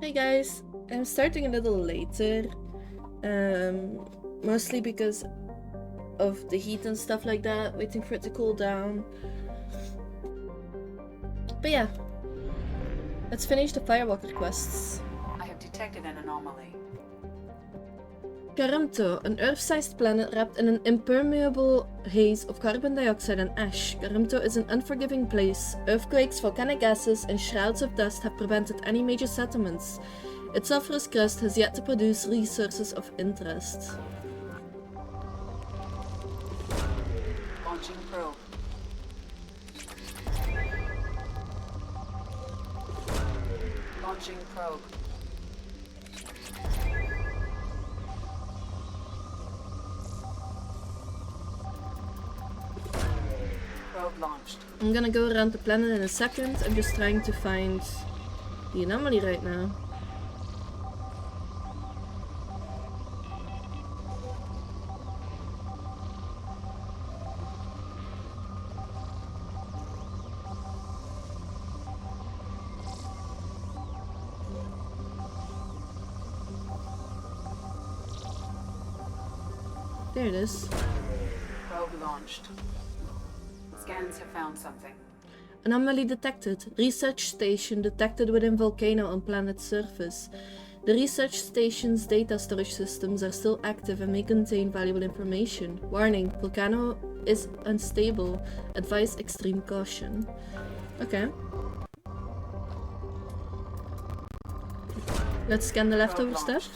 Hey guys, I'm starting a little later, mostly because of the heat and stuff like that, waiting for it to cool down. But yeah, let's finish the Firewalker quests. I have detected an anomaly. Garimto, an Earth-sized planet wrapped in an impermeable haze of carbon dioxide and ash. Garimto is an unforgiving place. Earthquakes, volcanic gases, and shrouds of dust have prevented any major settlements. Its sulfurous crust has yet to produce resources of interest. Launching probe. Launching probe. Probe launched. I'm gonna go around the planet in a second. I'm just trying to find the anomaly right now. There it is. Probe launched. Scans have found something. Anomaly detected. Research station detected within volcano on planet surface. The research station's data storage systems are still active and may contain valuable information. Warning, volcano is unstable. Advise extreme caution. Okay. Let's scan the leftover stuff.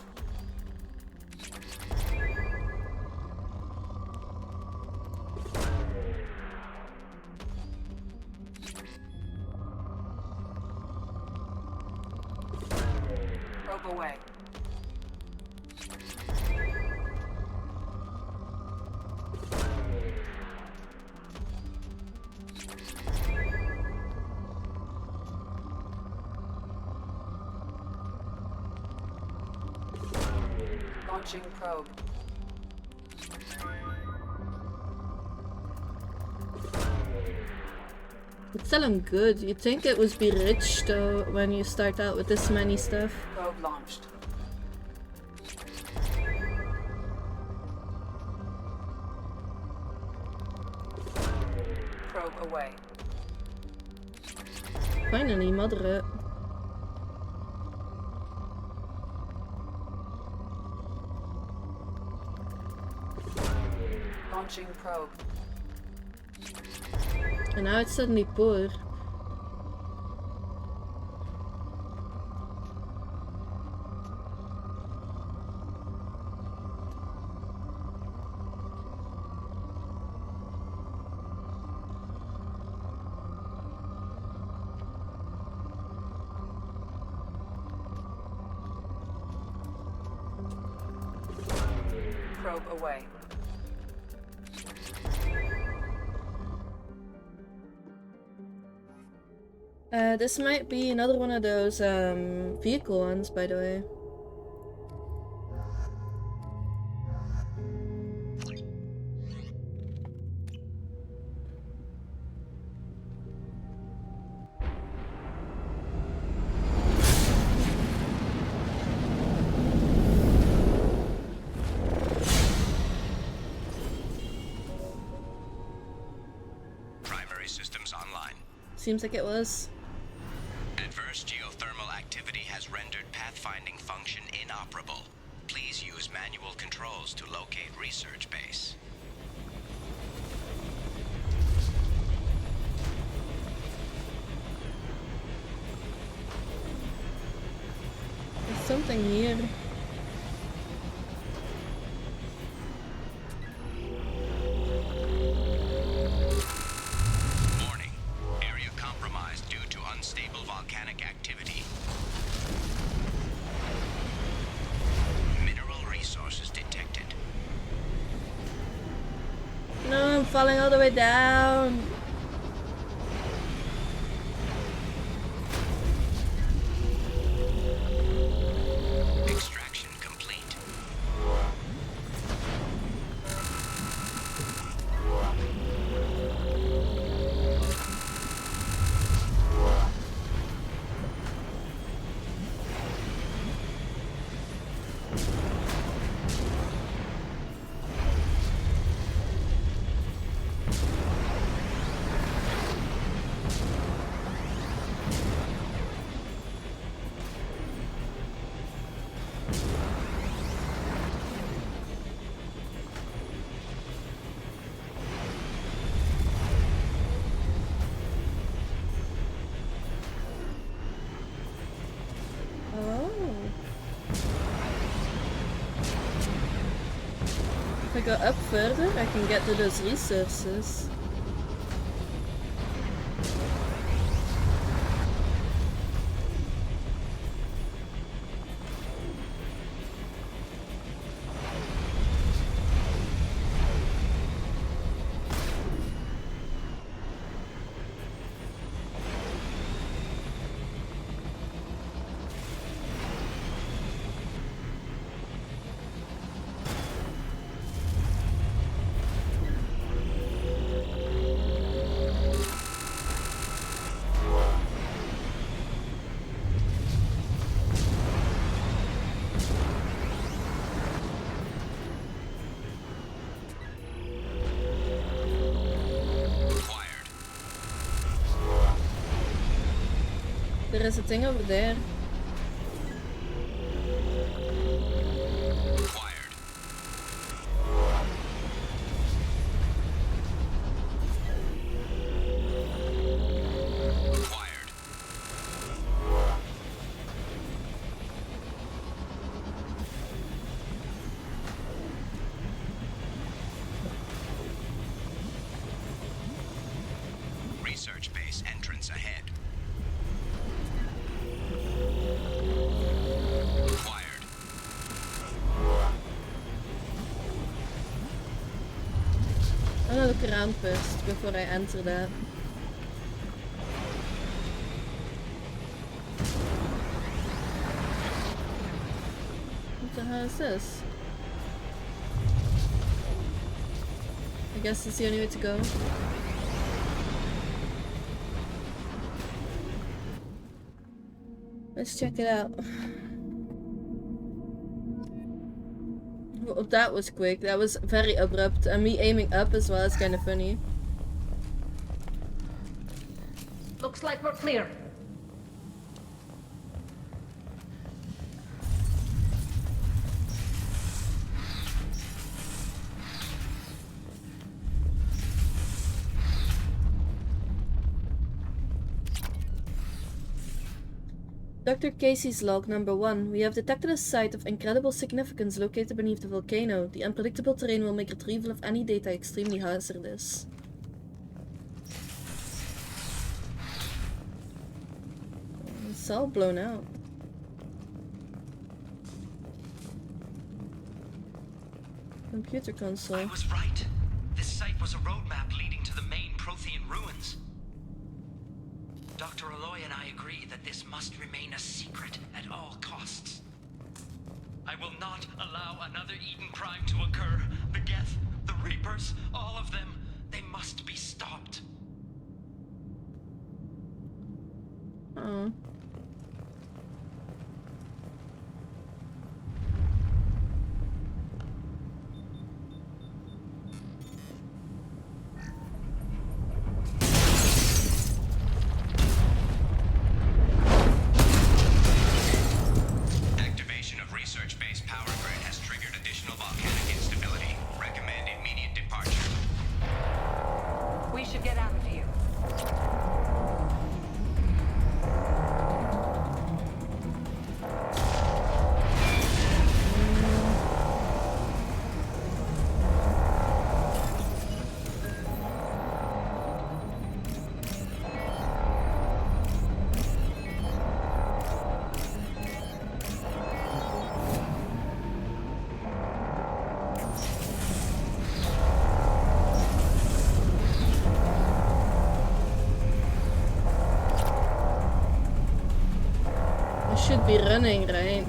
Away. Launching probe. It's still good. You'd think it would be rich though when you start out with this many stuff. Probe launched. Probe away. Finally, moderate. Launching probe. And now it's suddenly poor. Probe away. This might be another one of those vehicle ones, by the way. Primary systems online. Seems like it was. Adverse geothermal activity has rendered pathfinding function inoperable. Please use manual controls to locate research base. There's something here. Warning. Area compromised due to unstable volcanic activity. Mineral resources detected. No, I'm falling all the way down. Extraction complete. If I go up further, I can get to those resources. There is a thing over there. Research base entrance ahead. I'm gonna look around first before I enter that. What the hell is this? I guess it's the only way to go. Let's check it out. Well, that was quick. That was very abrupt. And me aiming up as well is kind of funny. Looks like we're clear. Dr. Casey's log number 1. We have detected a site of incredible significance located beneath the volcano. The unpredictable terrain will make retrieval of any data extremely hazardous. It's all blown out. Computer console. I was right. This site was a roadmap leading to the main Prothean ruins. Dr. Aloy and I agree that this must remain a secret at all costs. I will not allow another Eden Prime to occur. The Geth, the Reapers, all of them, they must be stopped. Oh. Should be running, right?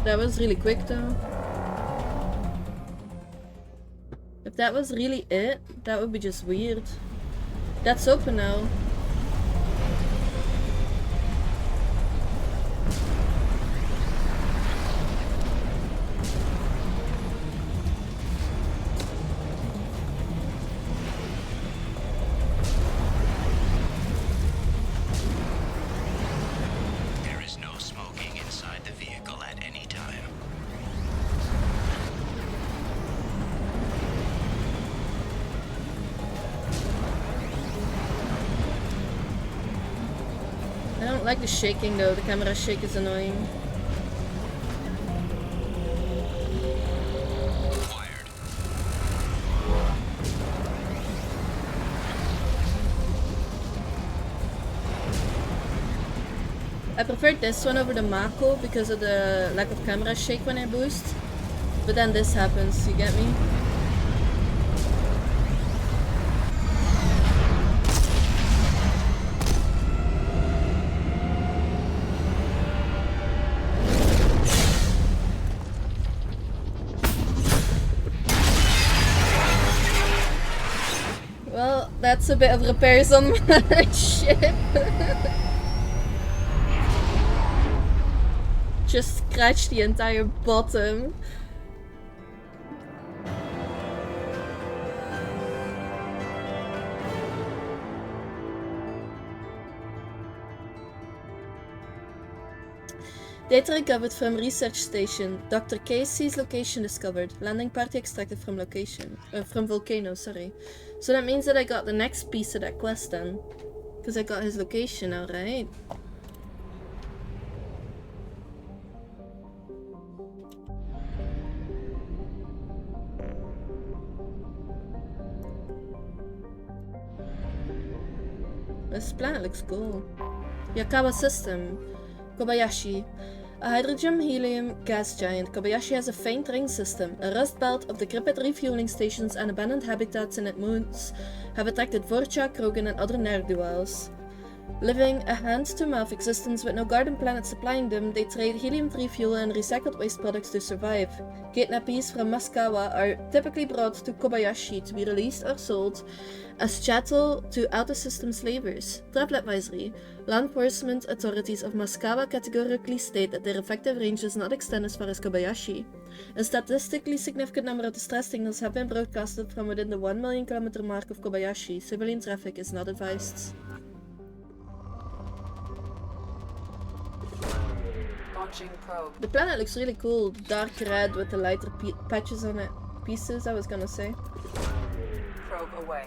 That was really quick though. If that was really it, that would be just weird. That's open now. I don't like the shaking though, the camera shake is annoying. I preferred this one over the Mako because of the lack of camera shake when I boost. But then this happens, you get me? Well, that's a bit of repairs on my ship. Just scratched the entire bottom. Data recovered from research station. Dr. Casey's location discovered. Landing party extracted from from volcano, sorry. So that means that I got the next piece of that quest then. Because I got his location now, right? This planet looks cool. Yakawa system. Kobayashi. A hydrogen-helium gas giant, Kobayashi has a faint ring system. A rust belt of decrepit refueling stations and abandoned habitats in its moons have attracted Vorcha, Krogan, and other ne'er-do-wells. Living a hand-to-mouth existence with no garden planet supplying them, they trade helium-3 fuel and recycled waste products to survive. Kidnappees from Maskawa are typically brought to Kobayashi to be released or sold as chattel to outer system slavers. Travel advisory. Law enforcement authorities of Maskawa categorically state that their effective range does not extend as far as Kobayashi. A statistically significant number of distress signals have been broadcasted from within the 1 million kilometer mark of Kobayashi. Civilian traffic is not advised. Launching probe. The planet looks really cool. Dark red with the lighter patches on it. Pieces, I was gonna say. Probe away.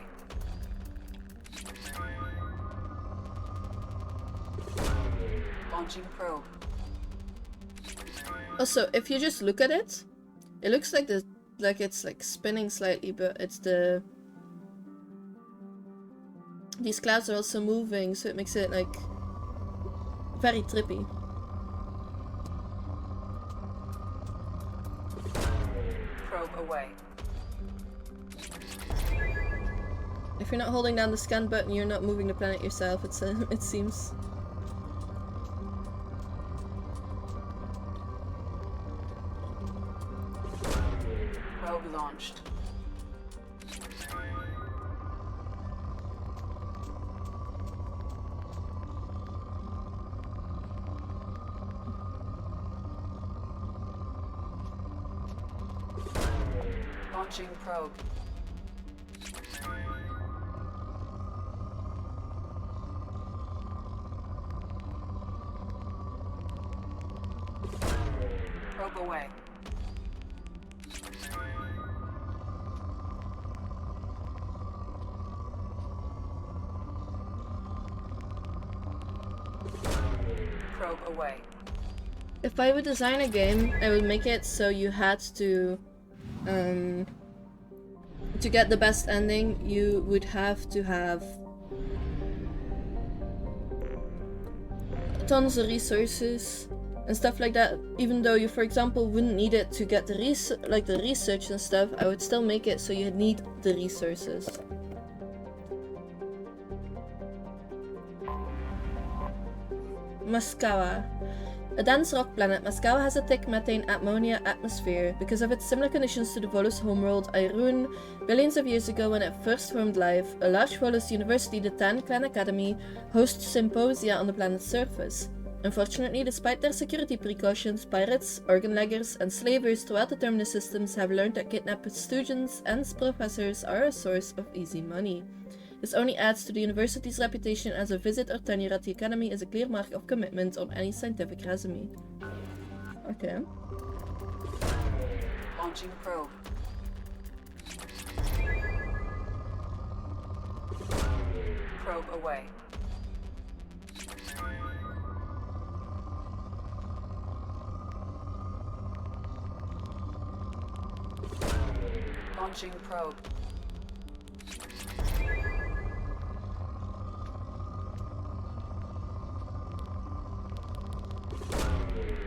Launching probe. Also, if you just look at it, it looks like it's like spinning slightly, but it's these clouds are also moving, so it makes it like very trippy. Probe away. If you're not holding down the scan button, you're not moving the planet yourself, it seems. Probe launched. Launching probe. Probe away. Probe away. If I would design a game, I would make it so you had to get the best ending, you would have to have tons of resources and stuff like that. Even though you, for example, wouldn't need it to get the research and stuff, I would still make it so you need the resources. Maskawa. A dense rock planet, Maskawa has a thick methane ammonia atmosphere. Because of its similar conditions to the Volus homeworld Irun, billions of years ago when it first formed life, a large Volus university, the Tan Clan Academy, hosts symposia on the planet's surface. Unfortunately, despite their security precautions, pirates, organ leggers, and slavers throughout the terminus systems have learned that kidnapped students and professors are a source of easy money. This only adds to the university's reputation as a visit or tenure at the academy is a clear mark of commitment on any scientific resume. Okay. Launching probe. Probe away. Launching probe.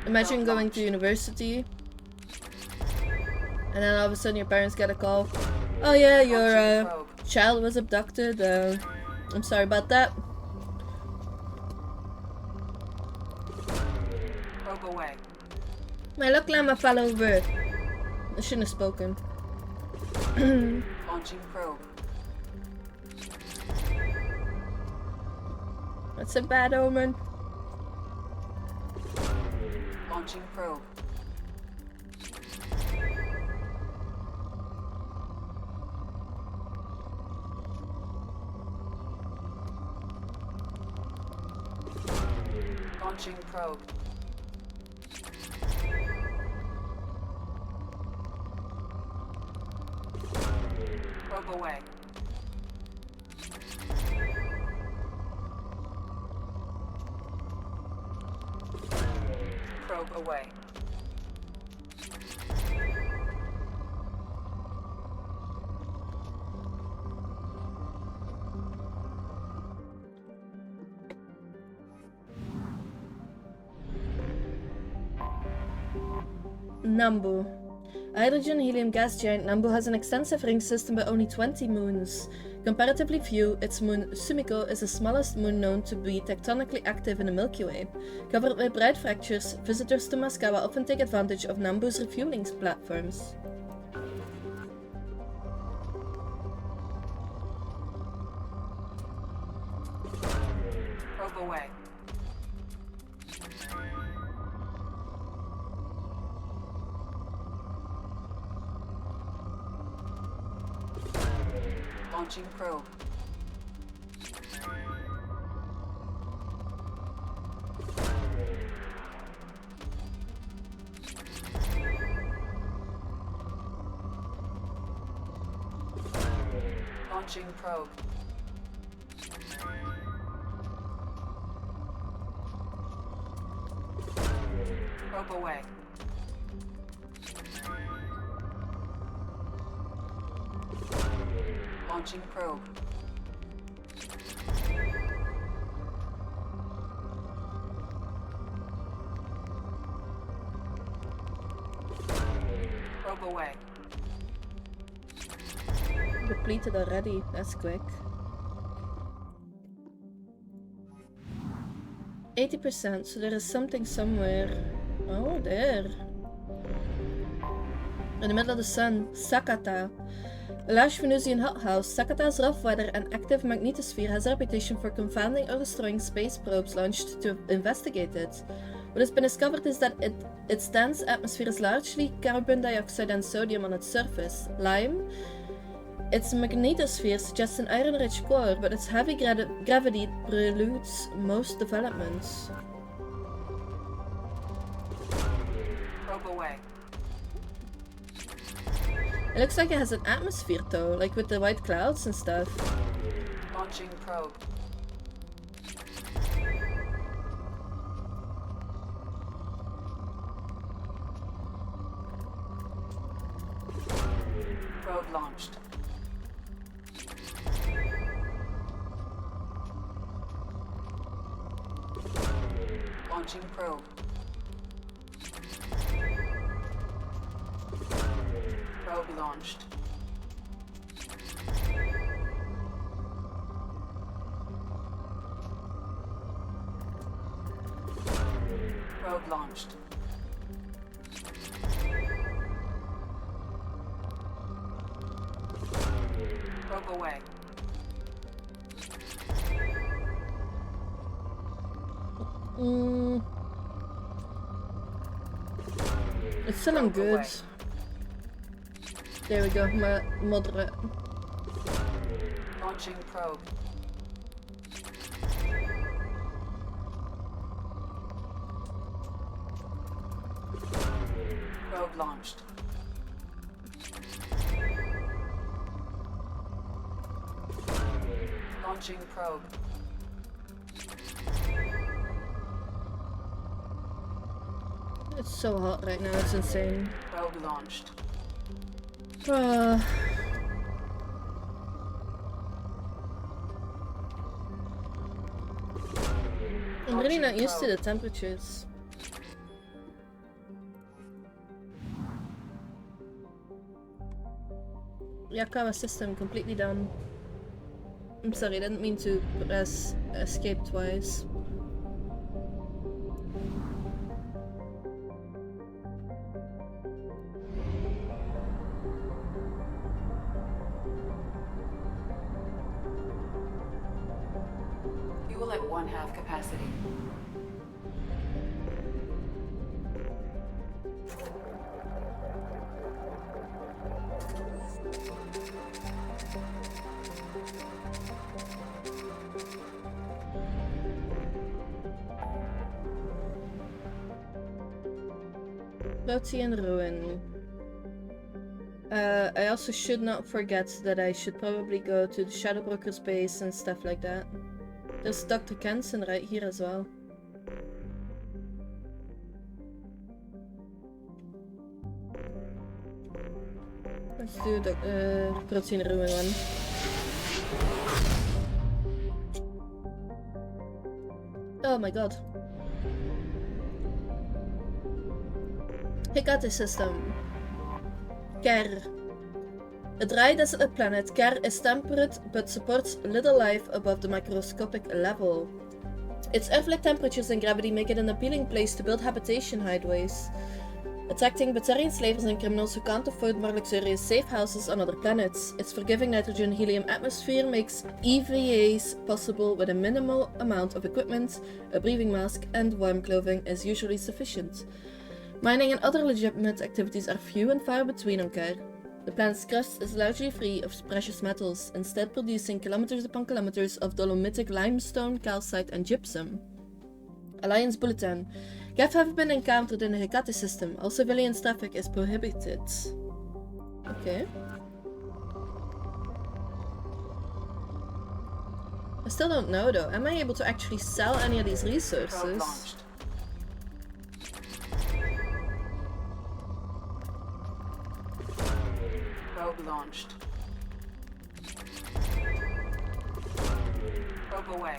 Imagine going to university and then all of a sudden your parents get a call. Oh yeah, your child was abducted. I'm sorry about that. Probe away. My luck llama fell over. I shouldn't have spoken. Launching probe. That's a bad omen. Launching probe. Launching probe. Probe away. Probe away. Nambu. A hydrogen helium gas giant, Nambu has an extensive ring system with only 20 moons. Comparatively few, its moon Sumiko is the smallest moon known to be tectonically active in the Milky Way. Covered with bright fractures, visitors to Maskawa often take advantage of Nambu's refueling platforms. Probe away. Launching probe. Launching probe. Probe away. Launching probe. Probe away. Depleted already, that's quick. 80%, so there is something somewhere. Oh, there. In the middle of the sun, Sakata. A large Venusian hothouse, Sakata's rough weather and active magnetosphere has a reputation for confounding or destroying space probes launched to investigate it. What has been discovered is that its dense atmosphere is largely carbon dioxide and sodium on its surface. Lime? Its magnetosphere suggests an iron-rich core, but its heavy gravity preludes most developments. Probe away. It looks like it has an atmosphere though, like with the white clouds and stuff. Launching probe. Probe launched. Launching probe. Probe launched. Probe launched. Probe away. It's still good. away. There we go, moderate. Launching probe. Probe launched. Launching probe. It's so hot right now, it's insane. Probe launched. I'm really not used to the temperatures. Yakawa system completely down. I'm sorry, I didn't mean to press escape twice. You will at 1/2 capacity. Protean ruin. I also should not forget that I should probably go to the Shadow Broker's base and stuff like that. There's Dr. Kensen right here as well. Let's do the Protean ruin one. Oh my god. Hecate system. Ker. A dry desolate planet, Ker is temperate but supports little life above the microscopic level. Its Earth-like temperatures and gravity make it an appealing place to build habitation hideaways, attracting Batarian slavers and criminals who can't afford more luxurious safe houses on other planets. Its forgiving nitrogen-helium atmosphere makes EVAs possible with a minimal amount of equipment. A breathing mask and warm clothing is usually sufficient. Mining and other legitimate activities are few and far between on Ker. The planet's crust is largely free of precious metals, instead producing kilometers upon kilometers of dolomitic limestone, calcite and gypsum. Alliance Bulletin. Geth have been encountered in the Hecate system. All civilian traffic is prohibited. Okay. I still don't know though. Am I able to actually sell any of these Probe resources? launched. Probe launched. Probe away.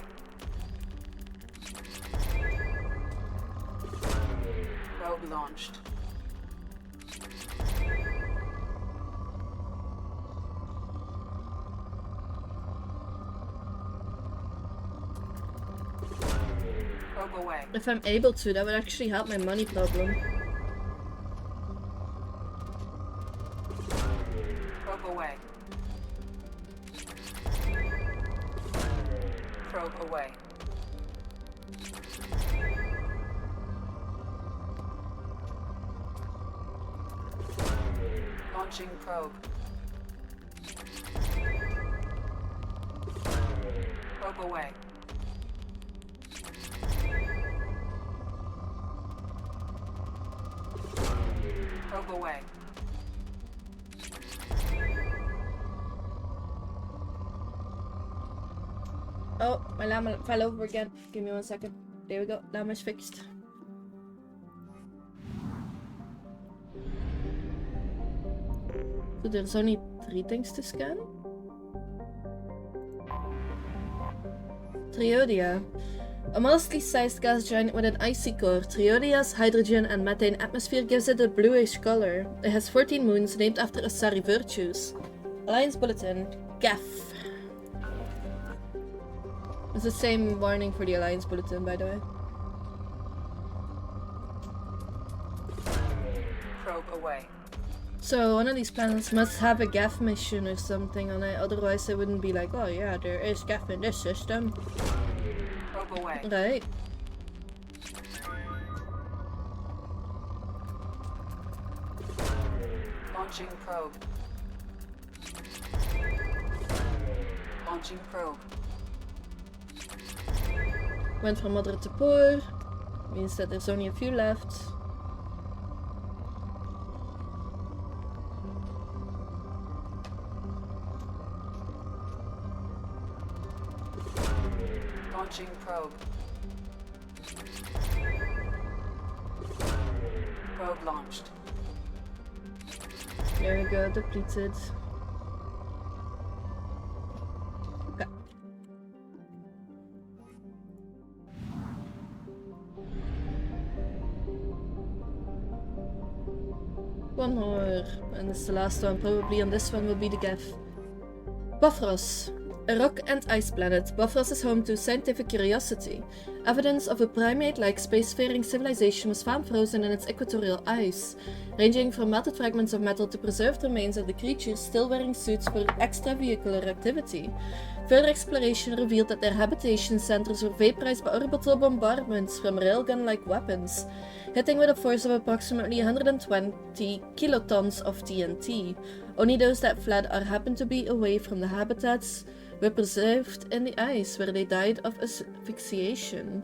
Probe launched. Probe away. If I'm able to, that would actually help my money problem. Probe away. Probe away. Launching probe. Probe away. Probe away. Oh, my llama fell over again. Give me 1 second. There we go. Llama's fixed. So there's only 3 things to scan? Triodia. A modestly sized gas giant with an icy core, Triodia's hydrogen and methane atmosphere gives it a bluish color. It has 14 moons named after Asari virtues. Alliance Bulletin. Gaff. It's the same warning for the Alliance Bulletin, by the way. Probe away. So one of these planets must have a Gaff mission or something on it, otherwise it wouldn't be like, oh yeah, there is Gaff in this system. Probe away. Right. Launching probe. Launching probe. Went from moderate to poor. Means that there's only a few left. Launching probe. Probe launched. There we go, depleted. Okay. One more, and this is the last one. Probably on this one will be the Geth. Bofros. A rock and ice planet, Bofros is home to scientific curiosity. Evidence of a primate-like spacefaring civilization was found frozen in its equatorial ice, ranging from melted fragments of metal to preserved remains of the creatures still wearing suits for extravehicular activity. Further exploration revealed that their habitation centers were vaporized by orbital bombardments from railgun-like weapons, hitting with a force of approximately 120 kilotons of TNT. Only those that fled or happened to be away from the habitats were preserved in the ice, where they died of asphyxiation.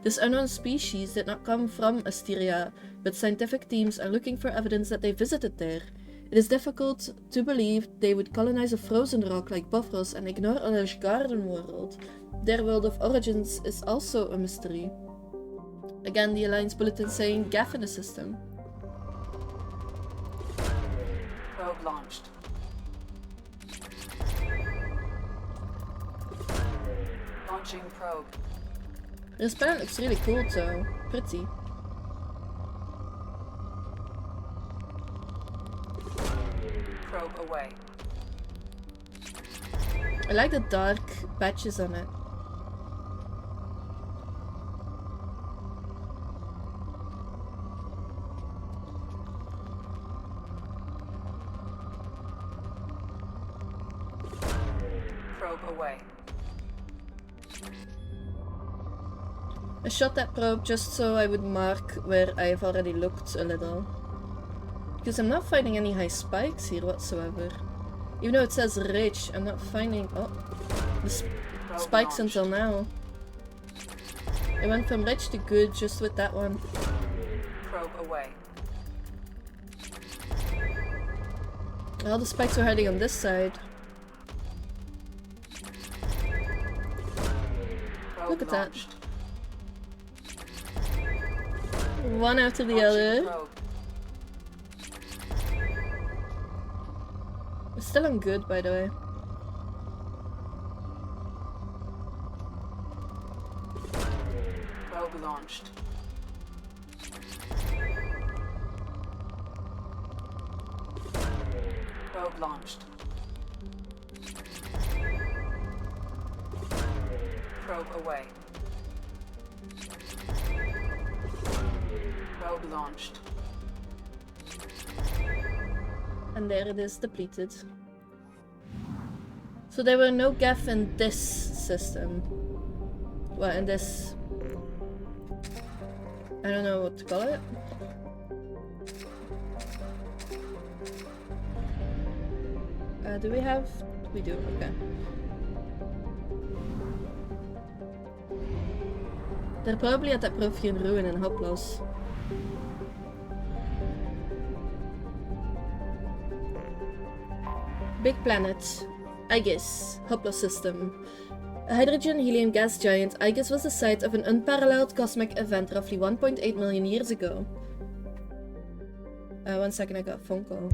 This unknown species did not come from Asteria, but scientific teams are looking for evidence that they visited there. It is difficult to believe they would colonize a frozen rock like Bofros and ignore a lush garden world. Their world of origins is also a mystery. Again, the Alliance bulletin saying Geth in the system. Probe launched. Launching probe. This planet looks really cool though. Pretty. Probe away. I like the dark patches on it. Probe away. I shot that probe just so I would mark where I have already looked a little. Because I'm not finding any high spikes here whatsoever. Even though it says rich, I'm not finding the spikes until now. I went from rich to good just with that one. Probe away. All the spikes were hiding on this side. Probe Look at that. launched. One after the Launching other. probe. It's still on good, by the way. Probe launched. Probe launched. Probe away. Probe launched. And there it is, depleted. So there were no Geth in this system. Well, in this... I don't know what to call it. Do we have... We do, okay. They're probably at that Prothean ruin in Hoplos. Big planet. Aegis. Hoplos system. A hydrogen-helium gas giant, Aegis was the site of an unparalleled cosmic event roughly 1.8 million years ago. 1 second, I got a phone call.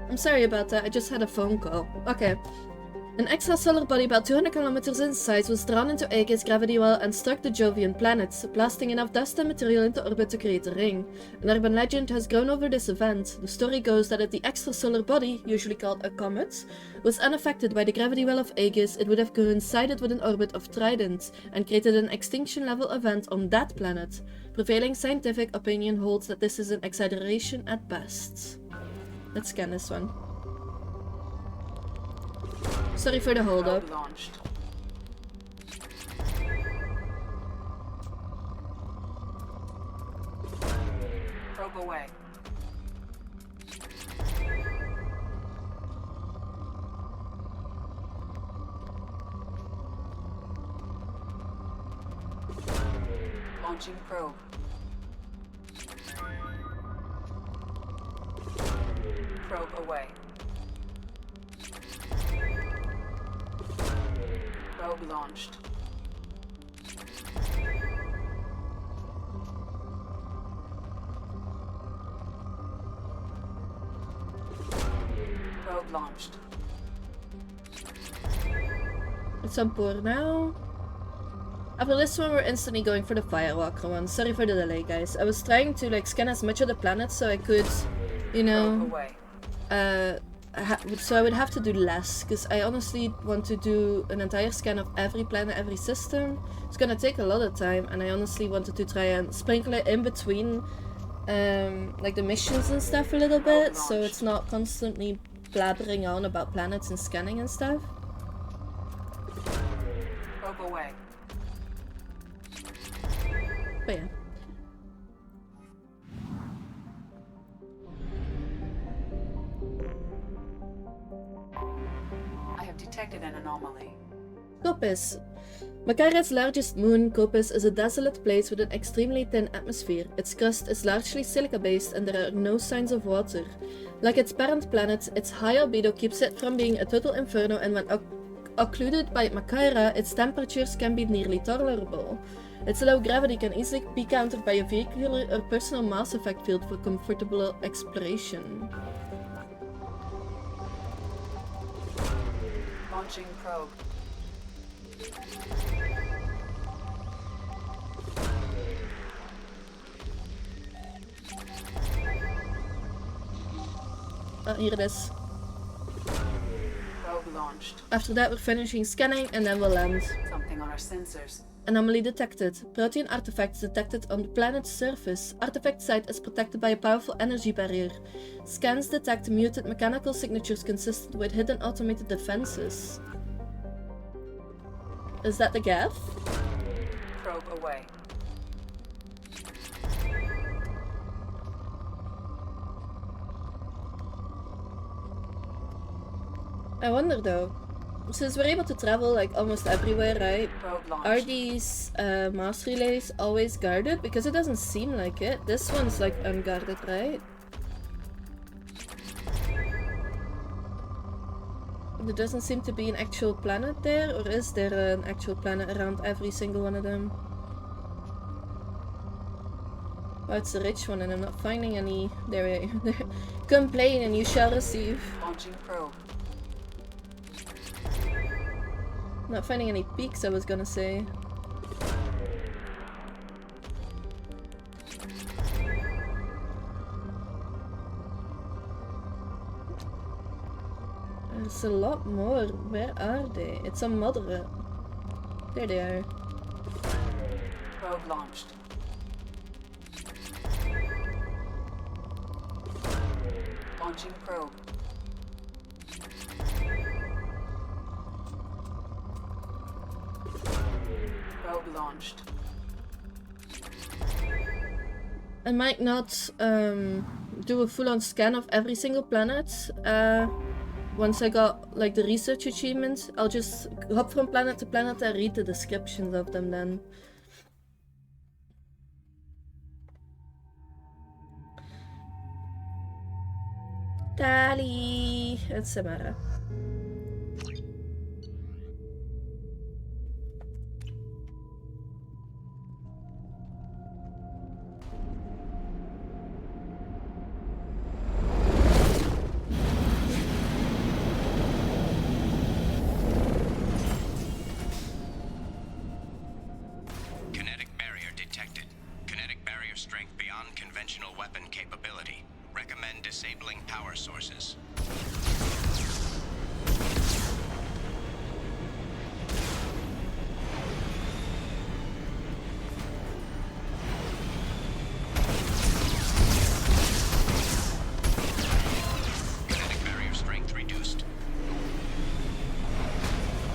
I'm sorry about that, I just had a phone call. Okay. An extrasolar body about 200 kilometers in size was drawn into Aegis gravity well and struck the Jovian planet, blasting enough dust and material into orbit to create a ring. An urban legend has grown over this event. The story goes that if the extrasolar body, usually called a comet, was unaffected by the gravity well of Aegis, it would have coincided with an orbit of Trident and created an extinction-level event on that planet. Prevailing scientific opinion holds that this is an exaggeration at best. Let's scan this one. Sorry for the hold up. Probe launched. Probe away. Launching probe. Probe away. Probe launched. Probe launched. It's on board now. After this one, we're instantly going for the Firewalker one. Sorry for the delay, guys. I was trying to like scan as much of the planet so I could, you know, Probe away. so I would have to do less, because I honestly want to do an entire scan of every planet, every system. It's gonna take a lot of time, and I honestly wanted to try and sprinkle it in between like the missions and stuff a little bit, so it's not constantly blabbering on about planets and scanning and stuff. Probe away. But yeah. I have detected an anomaly. Copis. Makara's largest moon, Copis, is a desolate place with an extremely thin atmosphere. Its crust is largely silica-based and there are no signs of water. Like its parent planet, its high albedo keeps it from being a total inferno, and when occluded by Makara, its temperatures can be nearly tolerable. Its low gravity can easily be countered by a vehicular or personal mass effect field for comfortable exploration. Launching probe. Here it is. Probe launched. After that, we're finishing scanning and then we'll land. Something on our sensors. Anomaly detected. Protein artifacts detected on the planet's surface. Artifact site is protected by a powerful energy barrier. Scans detect muted mechanical signatures consistent with hidden automated defenses. Is that the geth? Probe away. I wonder though, since we're able to travel like almost everywhere, right? Probe launched. Are these mass relays always guarded? Because it doesn't seem like it. This one's like unguarded, right? There doesn't seem to be an actual planet there, or is there an actual planet around every single one of them? Oh, it's a rich one and I'm not finding any. There we go. Complain and you shall receive. Launching probe. Not finding any peaks, I was gonna say. There's a lot more. Where are they? It's a moderate. There they are. Probe launched. Launching probe. Probe launched. I might not do a full-on scan of every single planet. Once I got like the research achievement, I'll just hop from planet to planet and read the descriptions of them then. Tali and Samara. conventional weapon capability. Recommend disabling power sources. Kinetic barrier strength reduced.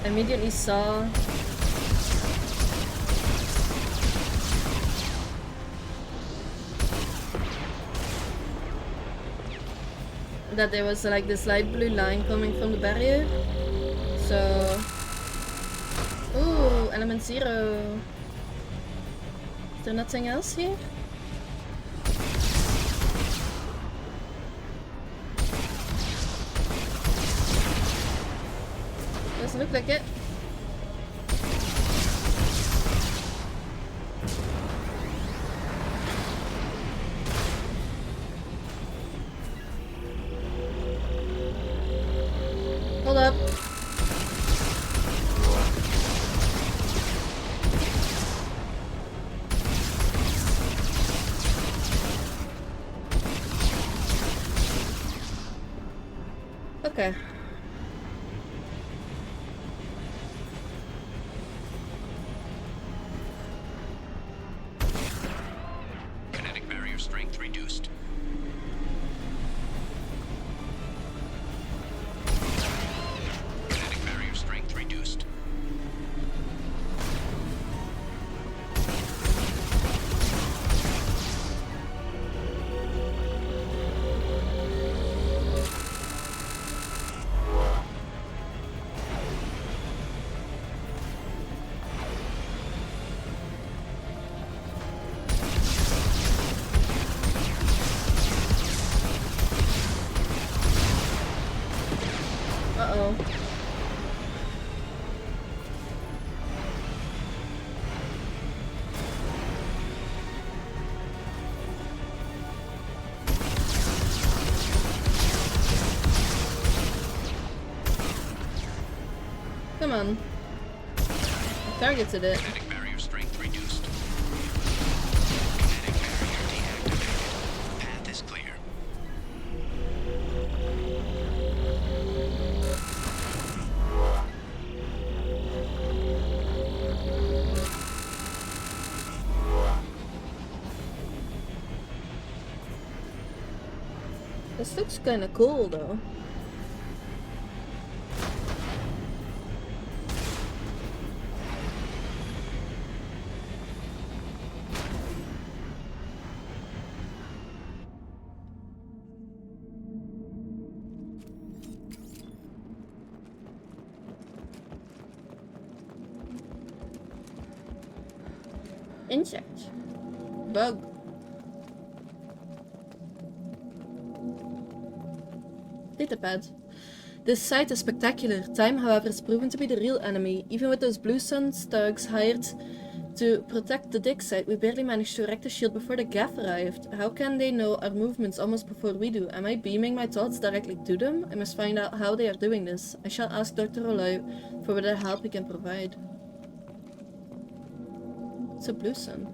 Immediately saw that there was like this light blue line coming from the barrier. So, ooh, element 0. Is there nothing else here? Doesn't look like it. Hold up. Okay. Kinetic barrier strength reduced. Kinetic barrier strength reduced. Uh-oh. Come on. I targeted it. Kinetic barrier strength reduced. Kinetic barrier deactivated. Path is clear. This looks kinda cool though. Insect. Bug. Datapad. This site is spectacular. Time, however, is proven to be the real enemy. Even with those Blue Suns thugs hired to protect the dig site, we barely managed to erect the shield before the Gaff arrived. How can they know our movements almost before we do? Am I beaming my thoughts directly to them? I must find out how they are doing this. I shall ask Dr. Olay for whatever help he can provide. It's a Blue Sun.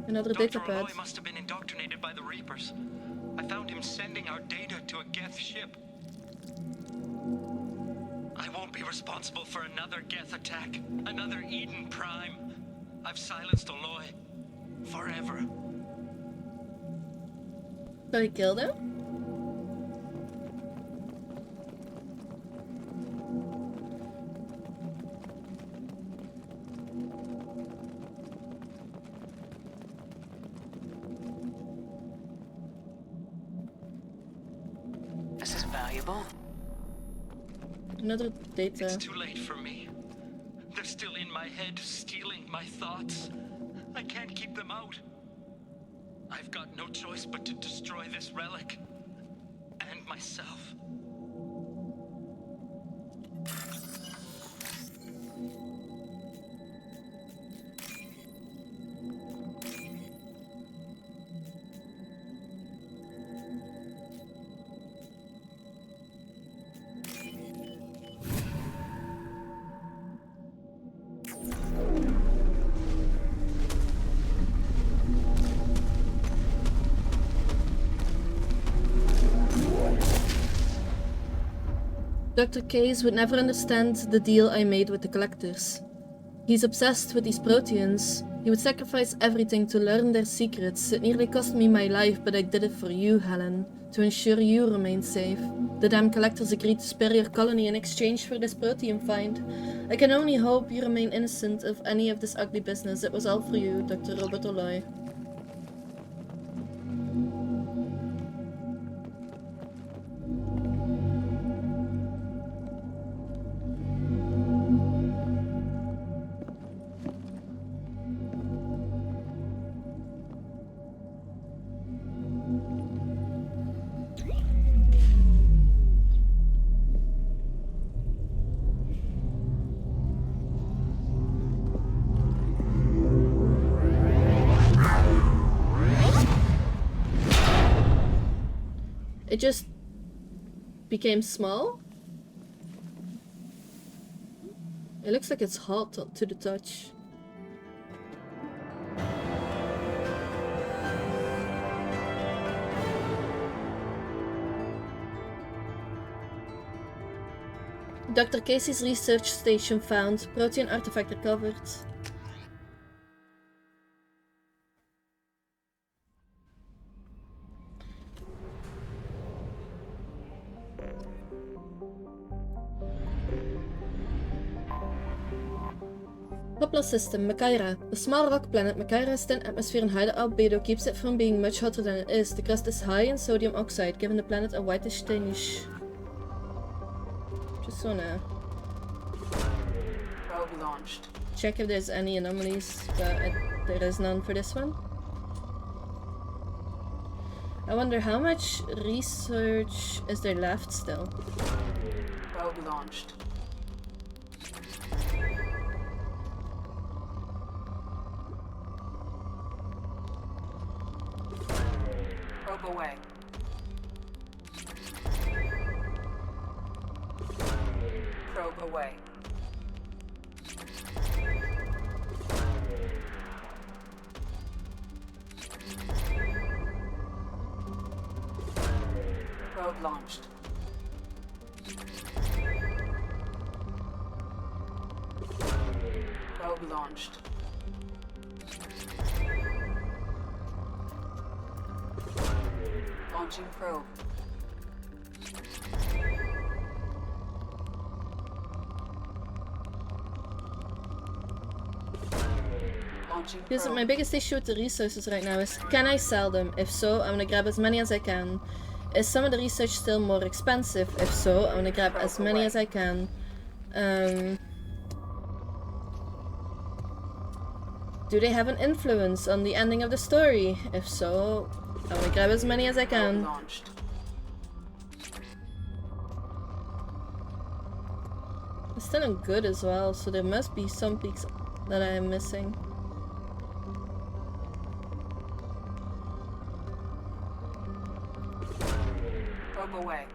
Another Dr. datapad. Olay must have been indoctrinated by the Reapers. I found him sending our data to a Geth ship. I won't be responsible for another Geth attack, another Eden Prime. I've silenced Olay. Forever. So he killed him? This is valuable. Another It's data. too late for me. They're still in my head, stealing my thoughts. I can't keep them out. I've got no choice but to destroy this relic. And myself. Dr. Case would never understand the deal I made with the collectors. He's obsessed with these proteans. He would sacrifice everything to learn their secrets. It nearly cost me my life, but I did it for you, Helen. To ensure you remain safe. The damn collectors agreed to spare your colony in exchange for this protean find. I can only hope you remain innocent of any of this ugly business. It was all for you, Dr. Robert Oloy. It just became small. It looks like it's hot to the touch. Dr. Casey's research station found. Protean artifact recovered. Poplar system, Makaira. The small rock planet Makaira's thin atmosphere and high albedo keeps it from being much hotter than it is. The crust is high in sodium oxide, giving the planet a whitish tinge. Just wanna Probe launched. check if there's any anomalies, but there is none for this one. I wonder how much research is there left still? Probe launched. Probe away. Probe away. Probe launched. Probe launched. Launching probe. Launching Here's probe. my biggest issue with the resources right now is, can I sell them? If so, I'm gonna grab as many as I can. Is some of the research still more expensive? If so, I'm gonna grab as many as I can. Do they have an influence on the ending of the story? If so, I'm gonna grab as many as I Probe can. launched. It's still in good as well, so there must be some peaks that I am missing. Probe away.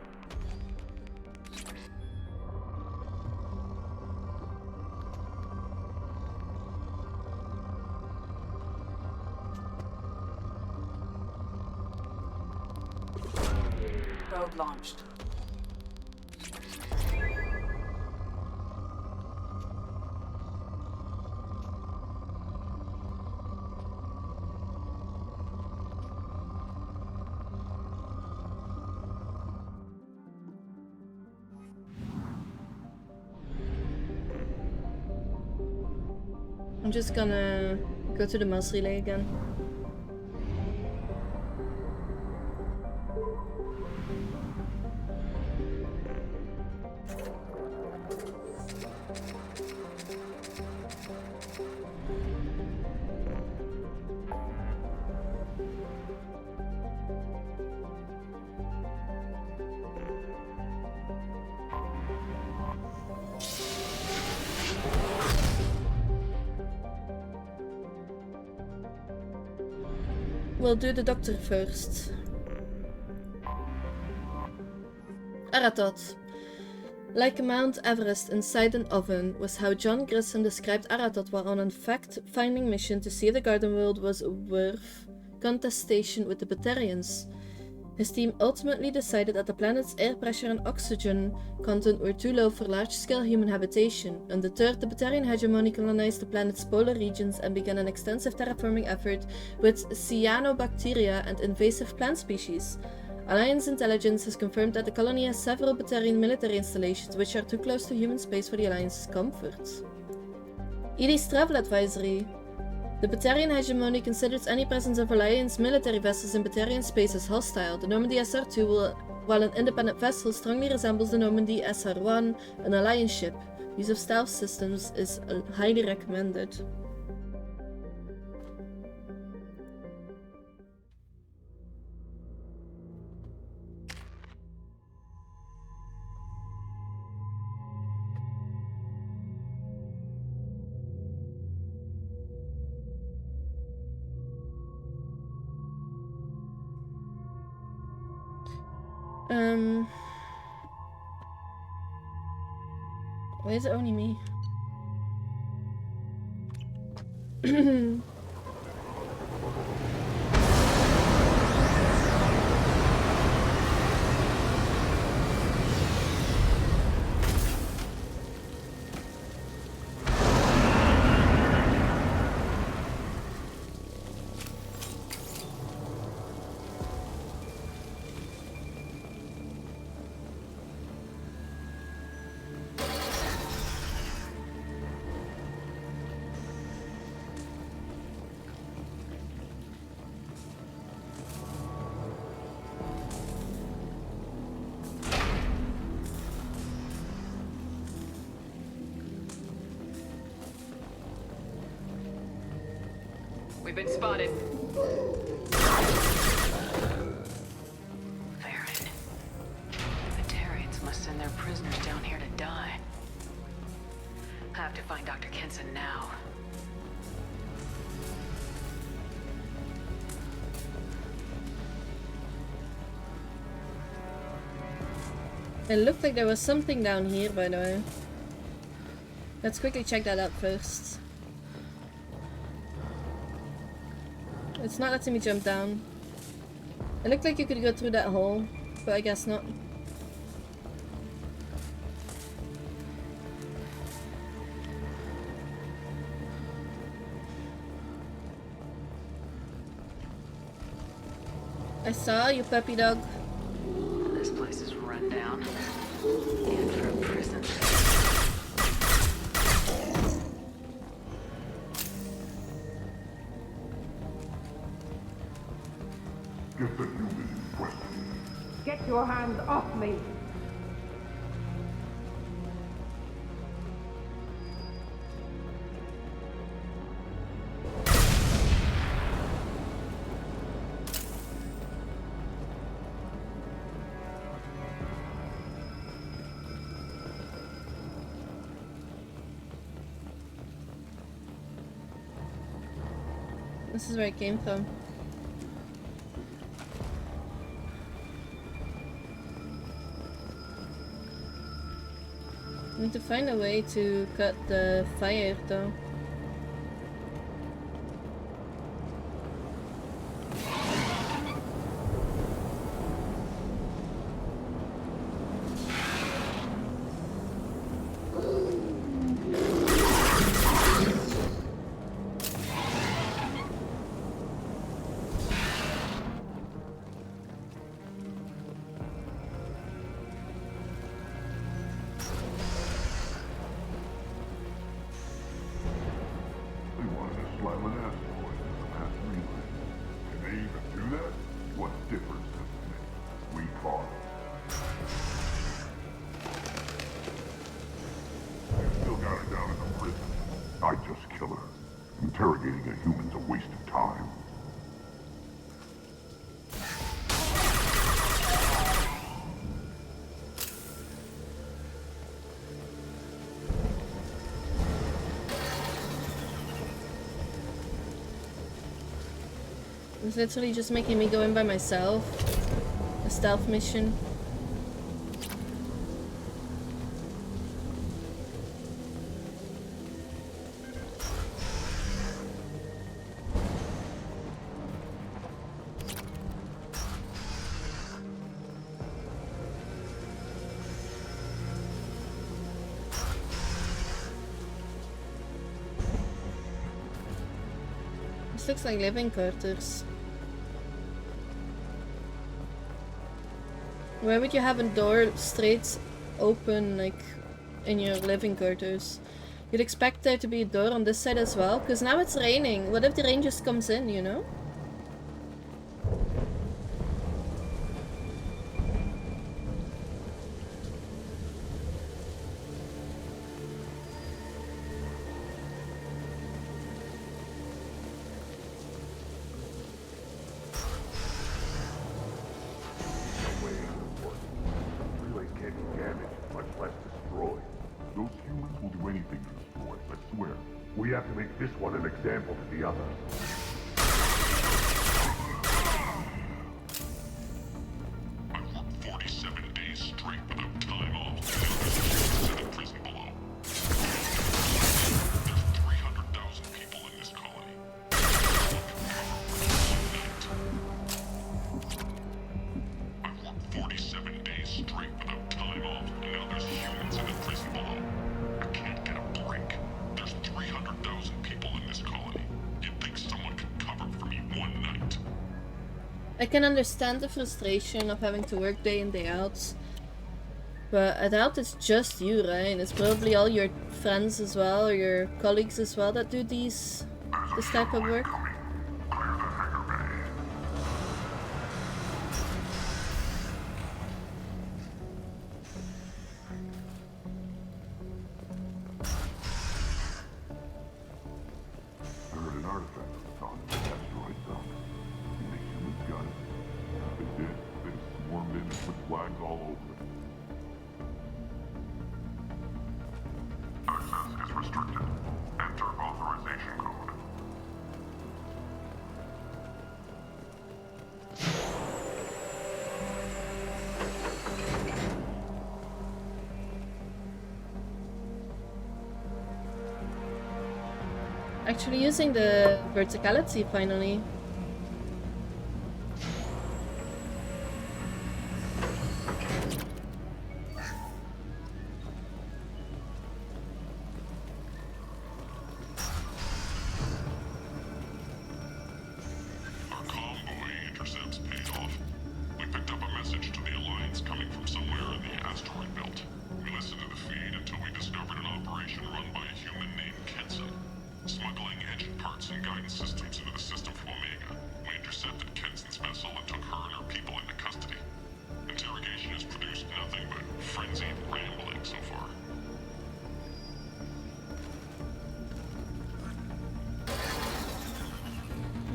Probe launched. I'm just gonna go to the mouse relay again. We'll do the doctor first. Aratot. Like Mount Everest inside an oven was how John Grissom described Aratot while on a fact-finding mission to see if the Garden World was worth contestation with the Batarians. His team ultimately decided that the planet's air pressure and oxygen content were too low for large-scale human habitation. Undeterred, the Batarian hegemony colonized the planet's polar regions and began an extensive terraforming effort with cyanobacteria and invasive plant species. Alliance intelligence has confirmed that the colony has several Batarian military installations which are too close to human space for the Alliance's comfort. EDI's travel advisory. The Batarian hegemony considers any presence of Alliance military vessels in Batarian space as hostile. The Normandy SR-2, while an independent vessel, strongly resembles the Normandy SR-1, an Alliance ship. Use of stealth systems is highly recommended. Why is it only me? We've been spotted. Baron. Batarians must send their prisoners down here to die. I have to find Dr. Kenson now. It looked like there was something down here, by the way. Let's quickly check that out first. It's not letting me jump down. It looked like you could go through that hole, but I guess not. I saw you, puppy dog. This place is run down. And for a prison. Get the human in question. Get your hands off me! This is where it came from. I need to find a way to cut the fire though. They wanted to slam an asteroid in the past relay. Can they even do that? What difference does it make? We fought. You still got her down in the prison. I'd just kill her. Interrogating a human's a waste of time. It's literally just making me go in by myself. A stealth mission. This looks like living quarters. Why would you have a door straight open, like, in your living quarters? You'd expect there to be a door on this side as well, because now it's raining. What if the rain just comes in, you know? We have to make this one an example to the others. I've worked 47 days straight without time off. In the prison below. There's 300,000 people in this colony. I've worked 47 days straight without time off, and now there's humans in the prison below. I can't get a break. There's 300,000 people in this colony. You'd think someone could cover for me one night. I can understand the frustration of having to work day in, day out. But I doubt it's just you, right? It's probably all your friends as well, or your colleagues as well that do this type of work. Actually using the verticality finally.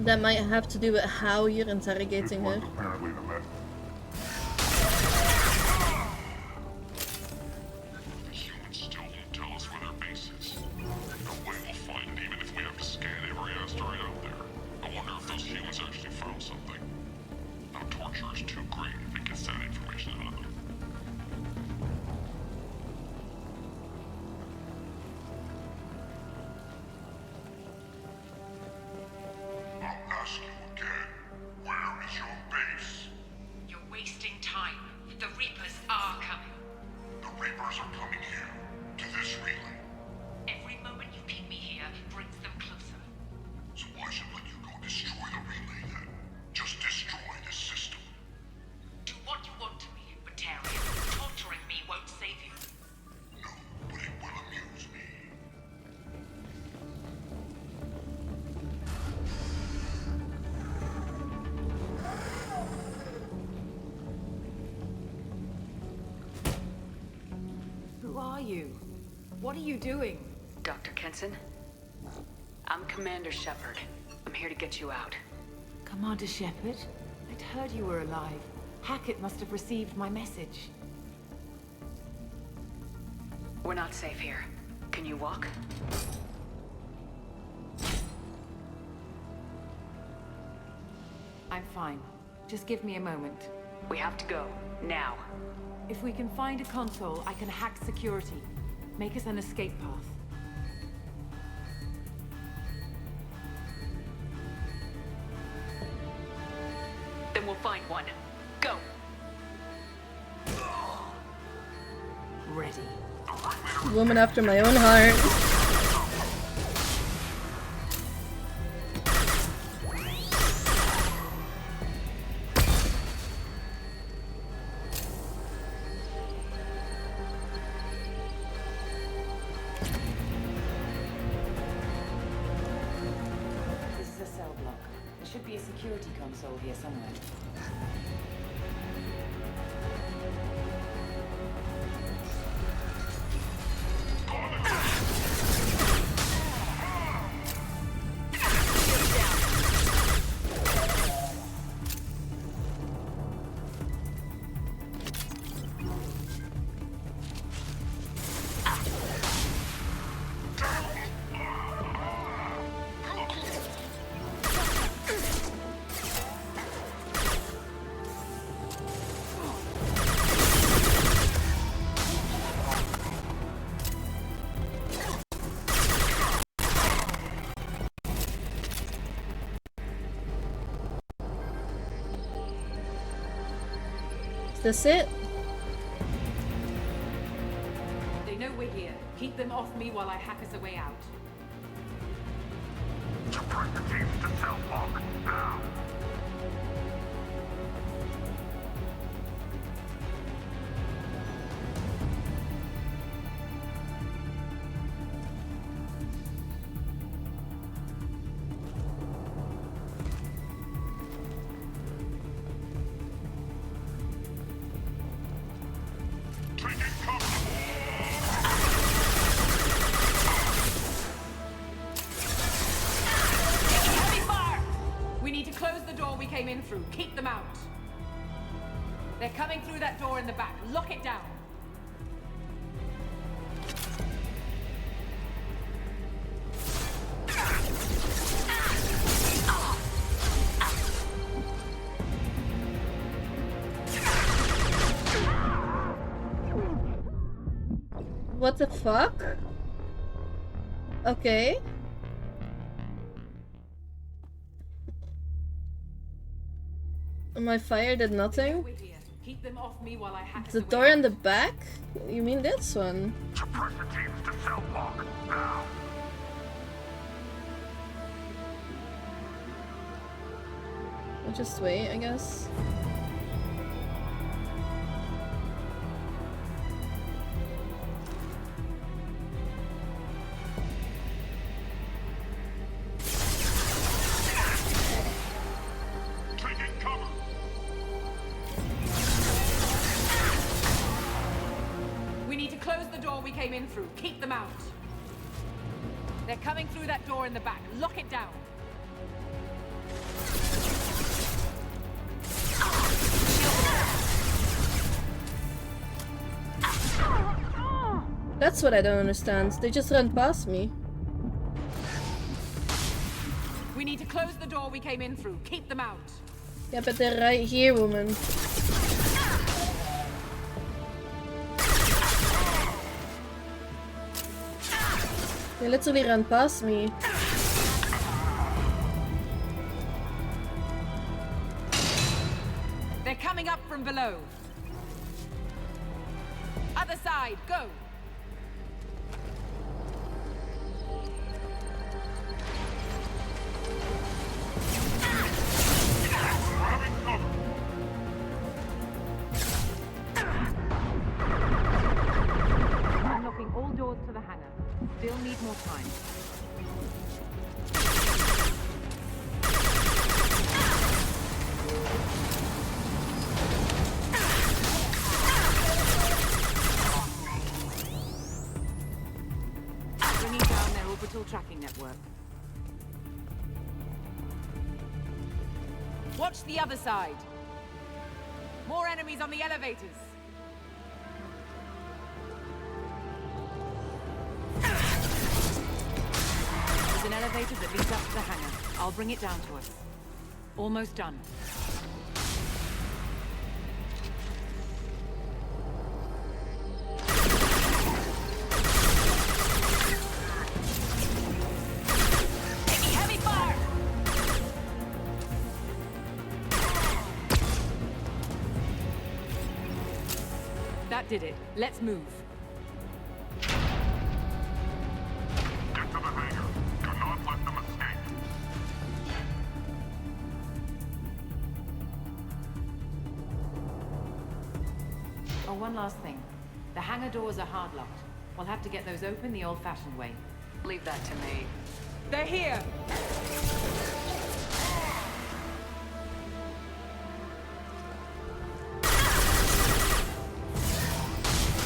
That might have to do with how you're interrogating her. Apparently the method. The humans still won't tell us where their base is. No way we'll find it even if we have to scan every asteroid out there. I wonder if those humans actually found something. Our torture is too great if it gets that information out of them. I'll ask you again. Where is your base? You're wasting time. The Reapers are coming. The Reapers are coming here, to this relay. Every moment you keep me here brings them closer. So why should let you go destroy the relay then? Just destroy the system. Do what you want to me, Batarian. Torturing me won't save you. No, but it will amuse me. Who are you? What are you doing? Dr. Kenson? I'm Commander Shepard. I'm here to get you out. Commander Shepard? I'd heard you were alive. Hackett must have received my message. We're not safe here. Can you walk? I'm fine. Just give me a moment. We have to go. Now. If we can find a console, I can hack security. Make us an escape path. Then we'll find one. Go! Ready. Woman after my own heart. This is a cell block. There should be a security console here somewhere. Is this it? They know we're here. Keep them off me while I hack us a way out. Suppress the teams to cell block, now. Taking cover! Heavy fire! We need to close the door we came in through. Keep them out. They're coming through that door in the back. Lock it down. What the fuck? Okay. My fire did nothing. We're here. Keep them off me while I hack us The a way door in out. the back? You mean this one? Suppress the teams to cell block, now. I'll just wait, I guess. Taking cover! We need to close the door we came in through. Keep them out. They're coming through that door in the back. Lock it down. That's what I don't understand. They just ran past me. We need to close the door we came in through. Keep them out. Yeah, but they're right here, woman. They literally ran past me. They're coming up from below. Other side, go. Unlocking all doors to the hangar. Still need more time. Bringing down their orbital tracking network. Watch the other side. More enemies on the elevators. There's an elevator that leads up to the hangar. I'll bring it down to us. Almost done. Taking heavy fire! That did it. Let's move. Get to the hangar. Do not let them escape. Oh, one last thing. The hangar doors are hard-locked. We'll have to get those open the old-fashioned way. Leave that to me. They're here!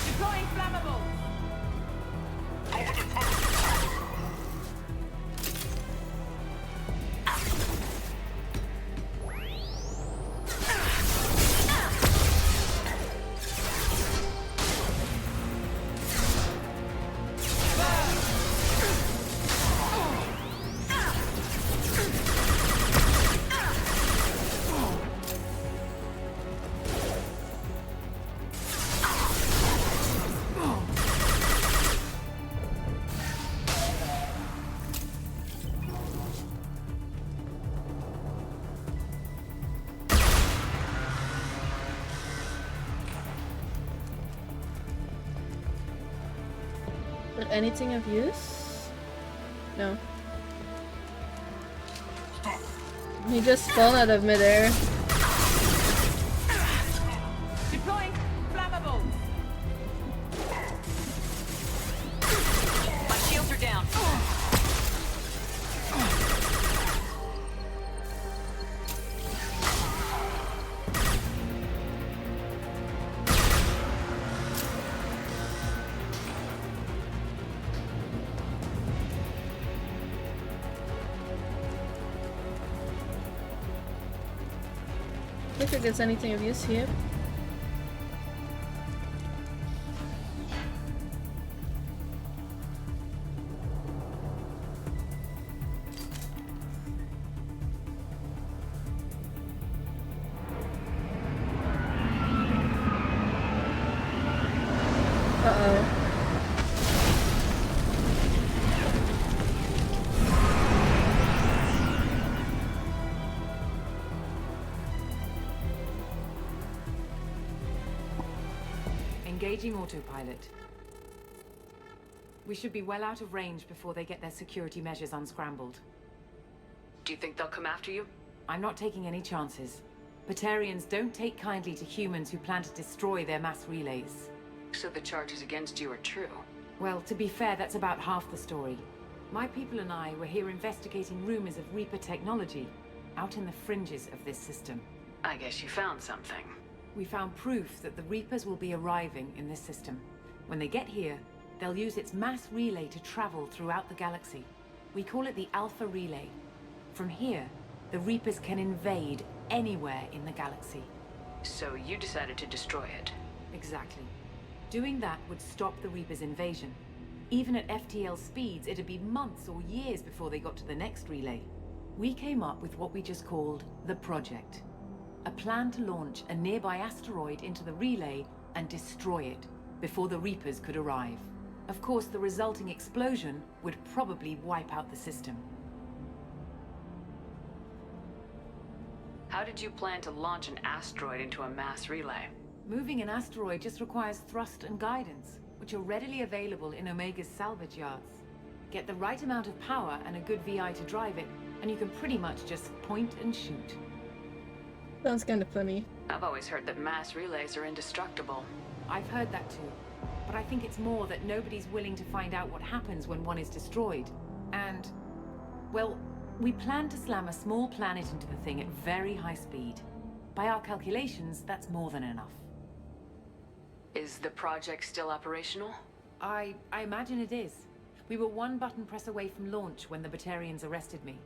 Deploying flammables! Over the cover! Anything of use? No. He just fell out of midair. Deploying flammables! My shields are down. I think there's anything of use here. Uh-oh. Engaging autopilot. We should be well out of range before they get their security measures unscrambled. Do you think they'll come after you? I'm not taking any chances. Batarians don't take kindly to humans who plan to destroy their mass relays. So the charges against you are true. Well, to be fair, that's about half the story. My people and I were here investigating rumors of Reaper technology, out in the fringes of this system. I guess you found something. We found proof that the Reapers will be arriving in this system. When they get here, they'll use its mass relay to travel throughout the galaxy. We call it the Alpha Relay. From here, the Reapers can invade anywhere in the galaxy. So you decided to destroy it. Exactly. Doing that would stop the Reapers' invasion. Even at FTL speeds, it'd be months or years before they got to the next relay. We came up with what we just called the Project. A plan to launch a nearby asteroid into the relay and destroy it before the Reapers could arrive. Of course, the resulting explosion would probably wipe out the system. How did you plan to launch an asteroid into a mass relay? Moving an asteroid just requires thrust and guidance, which are readily available in Omega's salvage yards. Get the right amount of power and a good VI to drive it, and you can pretty much just point and shoot. Sounds kind of funny. I've always heard that mass relays are indestructible. I've heard that too. But I think it's more that nobody's willing to find out what happens when one is destroyed. And, well, we plan to slam a small planet into the thing at very high speed. By our calculations, that's more than enough. Is the project still operational? I imagine it is. We were one button press away from launch when the Batarians arrested me.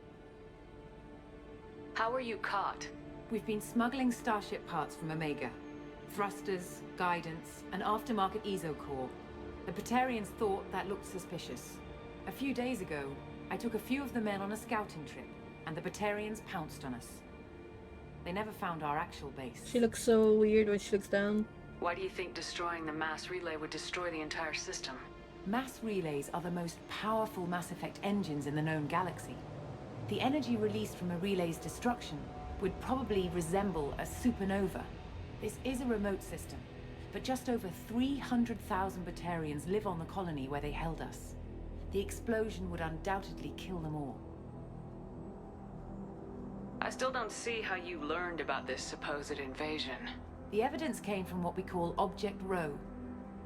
How were you caught? We've been smuggling Starship parts from Omega. Thrusters, guidance, and aftermarket ESO core. The Batarians thought that looked suspicious. A few days ago, I took a few of the men on a scouting trip, and the Batarians pounced on us. They never found our actual base. She looks so weird when she looks down. Why do you think destroying the mass relay would destroy the entire system? Mass relays are the most powerful Mass Effect engines in the known galaxy. The energy released from a relay's destruction would probably resemble a supernova. This is a remote system, but just over 300,000 Batarians live on the colony where they held us. The explosion would undoubtedly kill them all. I still don't see how you learned about this supposed invasion. The evidence came from what we call Object Rho,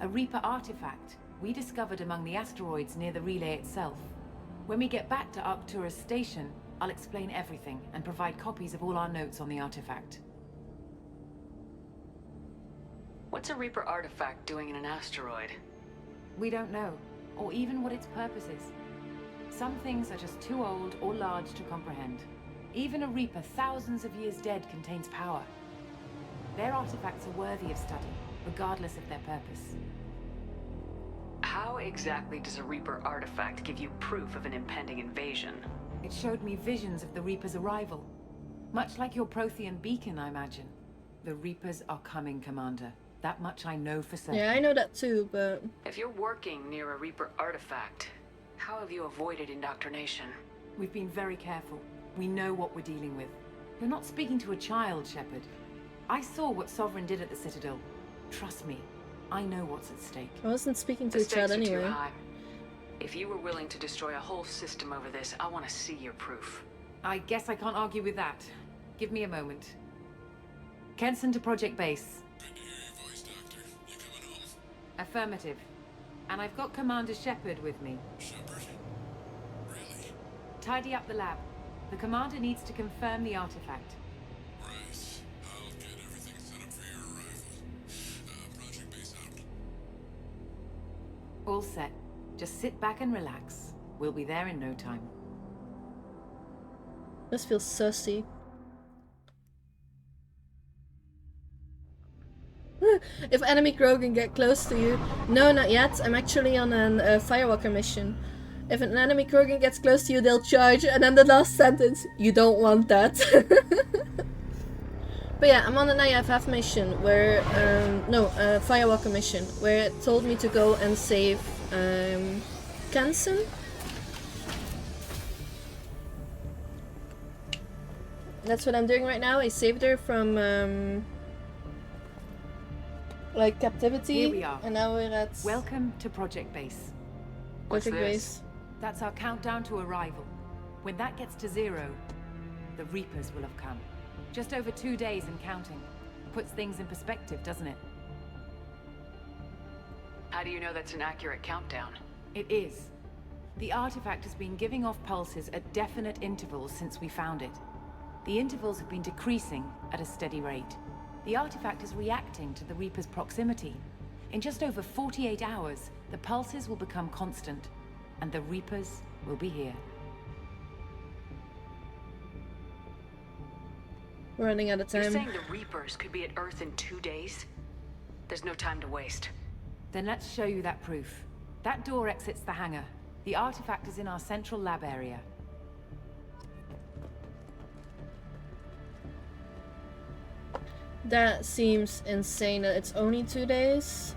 a Reaper artifact we discovered among the asteroids near the relay itself. When we get back to Arcturus Station, I'll explain everything and provide copies of all our notes on the artifact. What's a Reaper artifact doing in an asteroid? We don't know, or even what its purpose is. Some things are just too old or large to comprehend. Even a Reaper thousands of years dead contains power. Their artifacts are worthy of study, regardless of their purpose. How exactly does a Reaper artifact give you proof of an impending invasion? It showed me visions of the Reaper's arrival. Much like your Prothean beacon, I imagine. The Reapers are coming, Commander. That much I know for certain. Yeah, I know that too, but... If you're working near a Reaper artifact, how have you avoided indoctrination? We've been very careful. We know what we're dealing with. You're not speaking to a child, Shepard. I saw what Sovereign did at the Citadel. Trust me, I know what's at stake. I wasn't speaking to The a child stakes are anyway. too high. If you were willing to destroy a whole system over this, I want to see your proof. I guess I can't argue with that. Give me a moment. Kenson to Project Base. Good to hear your voice, Doctor. You coming home? Affirmative. And I've got Commander Shepard with me. Shepard? Really? Tidy up the lab. The Commander needs to confirm the artifact. Right. I'll get everything set up for your arrival. Project Base out. All set. Just sit back and relax. We'll be there in no time. This feels sussy. If enemy Krogan get close to you... No, not yet. I'm actually on a Firewalker mission. If an enemy Krogan gets close to you, they'll charge. And then the last sentence. You don't want that. But yeah, I'm on an IFF mission where... no, a Firewalker mission. Where it told me to go and save... Kenson? That's what I'm doing right now. I saved her from... like captivity. Here we are. And now we're at... Welcome to Project Base. What's Project this? Base. That's our countdown to arrival. When that gets to 0, the Reapers will have come. Just over 2 days and counting. Puts things in perspective, doesn't it? How do you know that's an accurate countdown? It is. The artifact has been giving off pulses at definite intervals since we found it. The intervals have been decreasing at a steady rate. The artifact is reacting to the Reaper's proximity. In just over 48 hours, the pulses will become constant, and the Reapers will be here. We're running out of You're time. saying the Reapers could be at Earth in 2 days? There's no time to waste. Then let's show you that proof. That door exits the hangar. The artifact is in our central lab area. That seems insane that it's only 2 days.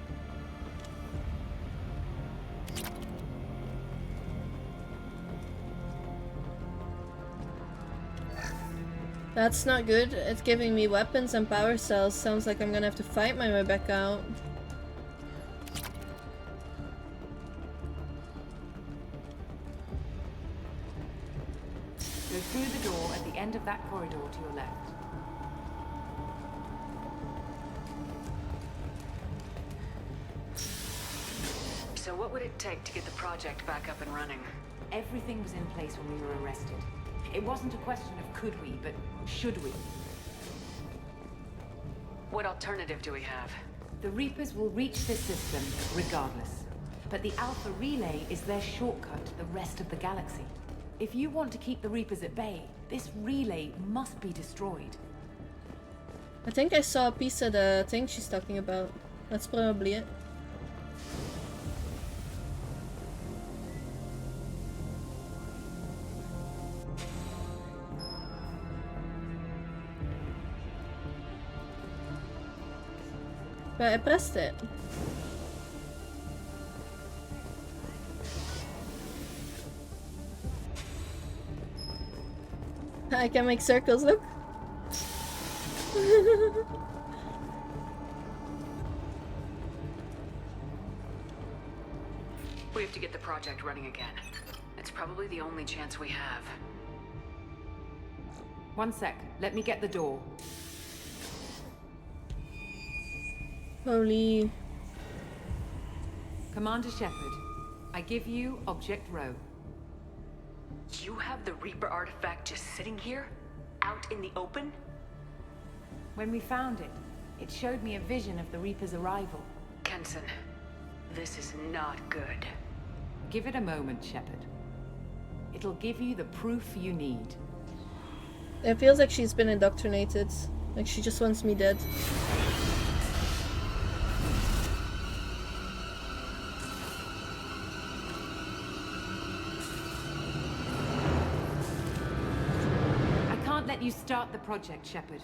That's not good. It's giving me weapons and power cells. Sounds like I'm gonna have to fight my way back out. Go through the door at the end of that corridor to your left. So what would it take to get the project back up and running? Everything was in place when we were arrested. It wasn't a question of could we, but should we. What alternative do we have? The Reapers will reach this system regardless. But the Alpha Relay is their shortcut to the rest of the galaxy. If you want to keep the Reapers at bay, this relay must be destroyed. I think I saw a piece of the thing she's talking about. That's probably it. But I pressed it. I can make circles, look. We have to get the project running again. It's probably the only chance we have. One sec. Let me get the door. Holy. Commander Shepard, I give you Object Row. You have the Reaper artifact just sitting here? Out in the open? When we found it, it showed me a vision of the Reaper's arrival. Kenson, this is not good. Give it a moment, Shepard. It'll give you the proof you need. It feels like she's been indoctrinated. Like she just wants me dead. I can't let you start the project, Shepard.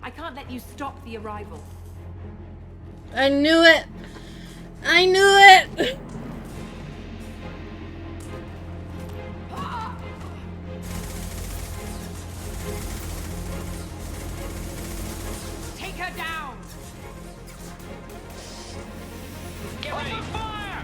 I can't let you stop the arrival. I knew it! I knew it! Take her down! Get ready! Fire!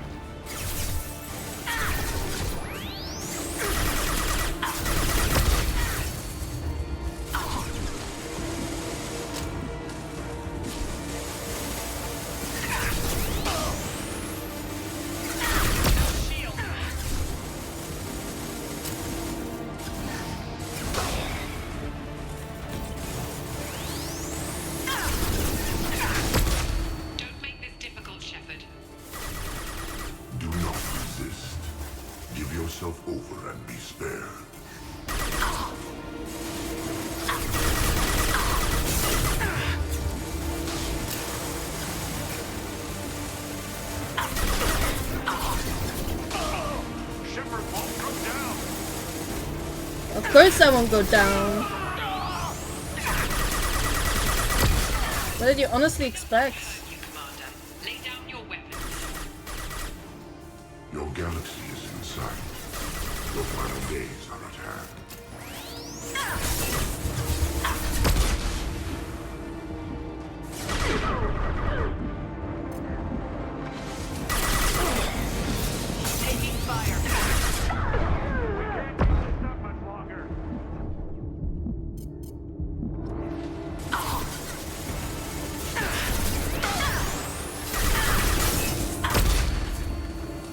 Don't make this difficult, Shepard. Do not resist. Give yourself over and be spared. Shepard won't go down. Of course I won't go down. What did you honestly expect? Commander, lay down your weapons. Your galaxy is in sight. Your final days are at hand. Taking fire.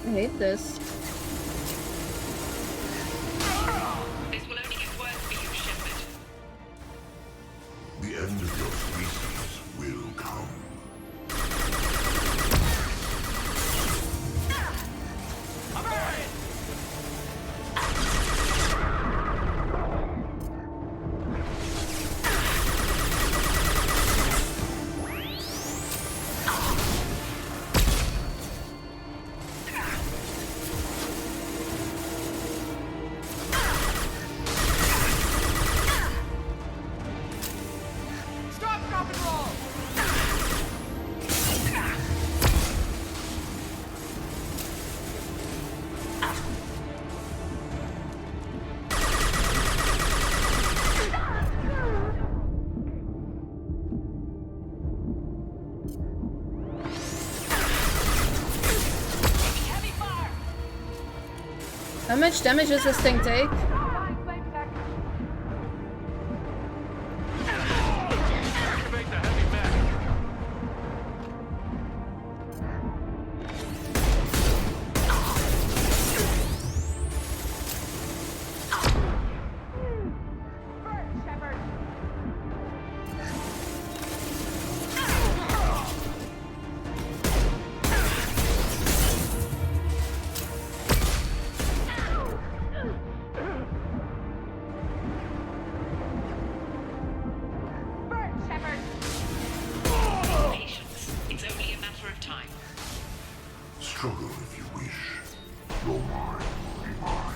I hate this. This will only get worse for you, Shepard. The end of your species will come. Stop, drop, and roll! Heavy fire! How much damage does this thing take? Activate the heavy mech. Shepard! Burn, Shepard! Patience. It's only a matter of time. Struggle if you wish. Your mind will be mine.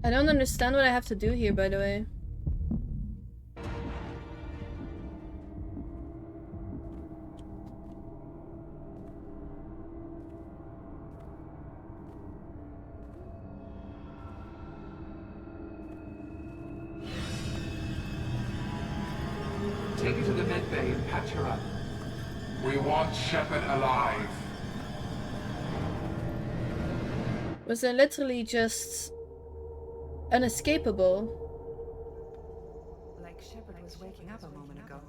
I don't understand what I have to do here, by the way. Take her to the med bay and patch her up. We want Shepard alive. Was it literally just unescapable? Like Shepard was waking up a moment ago.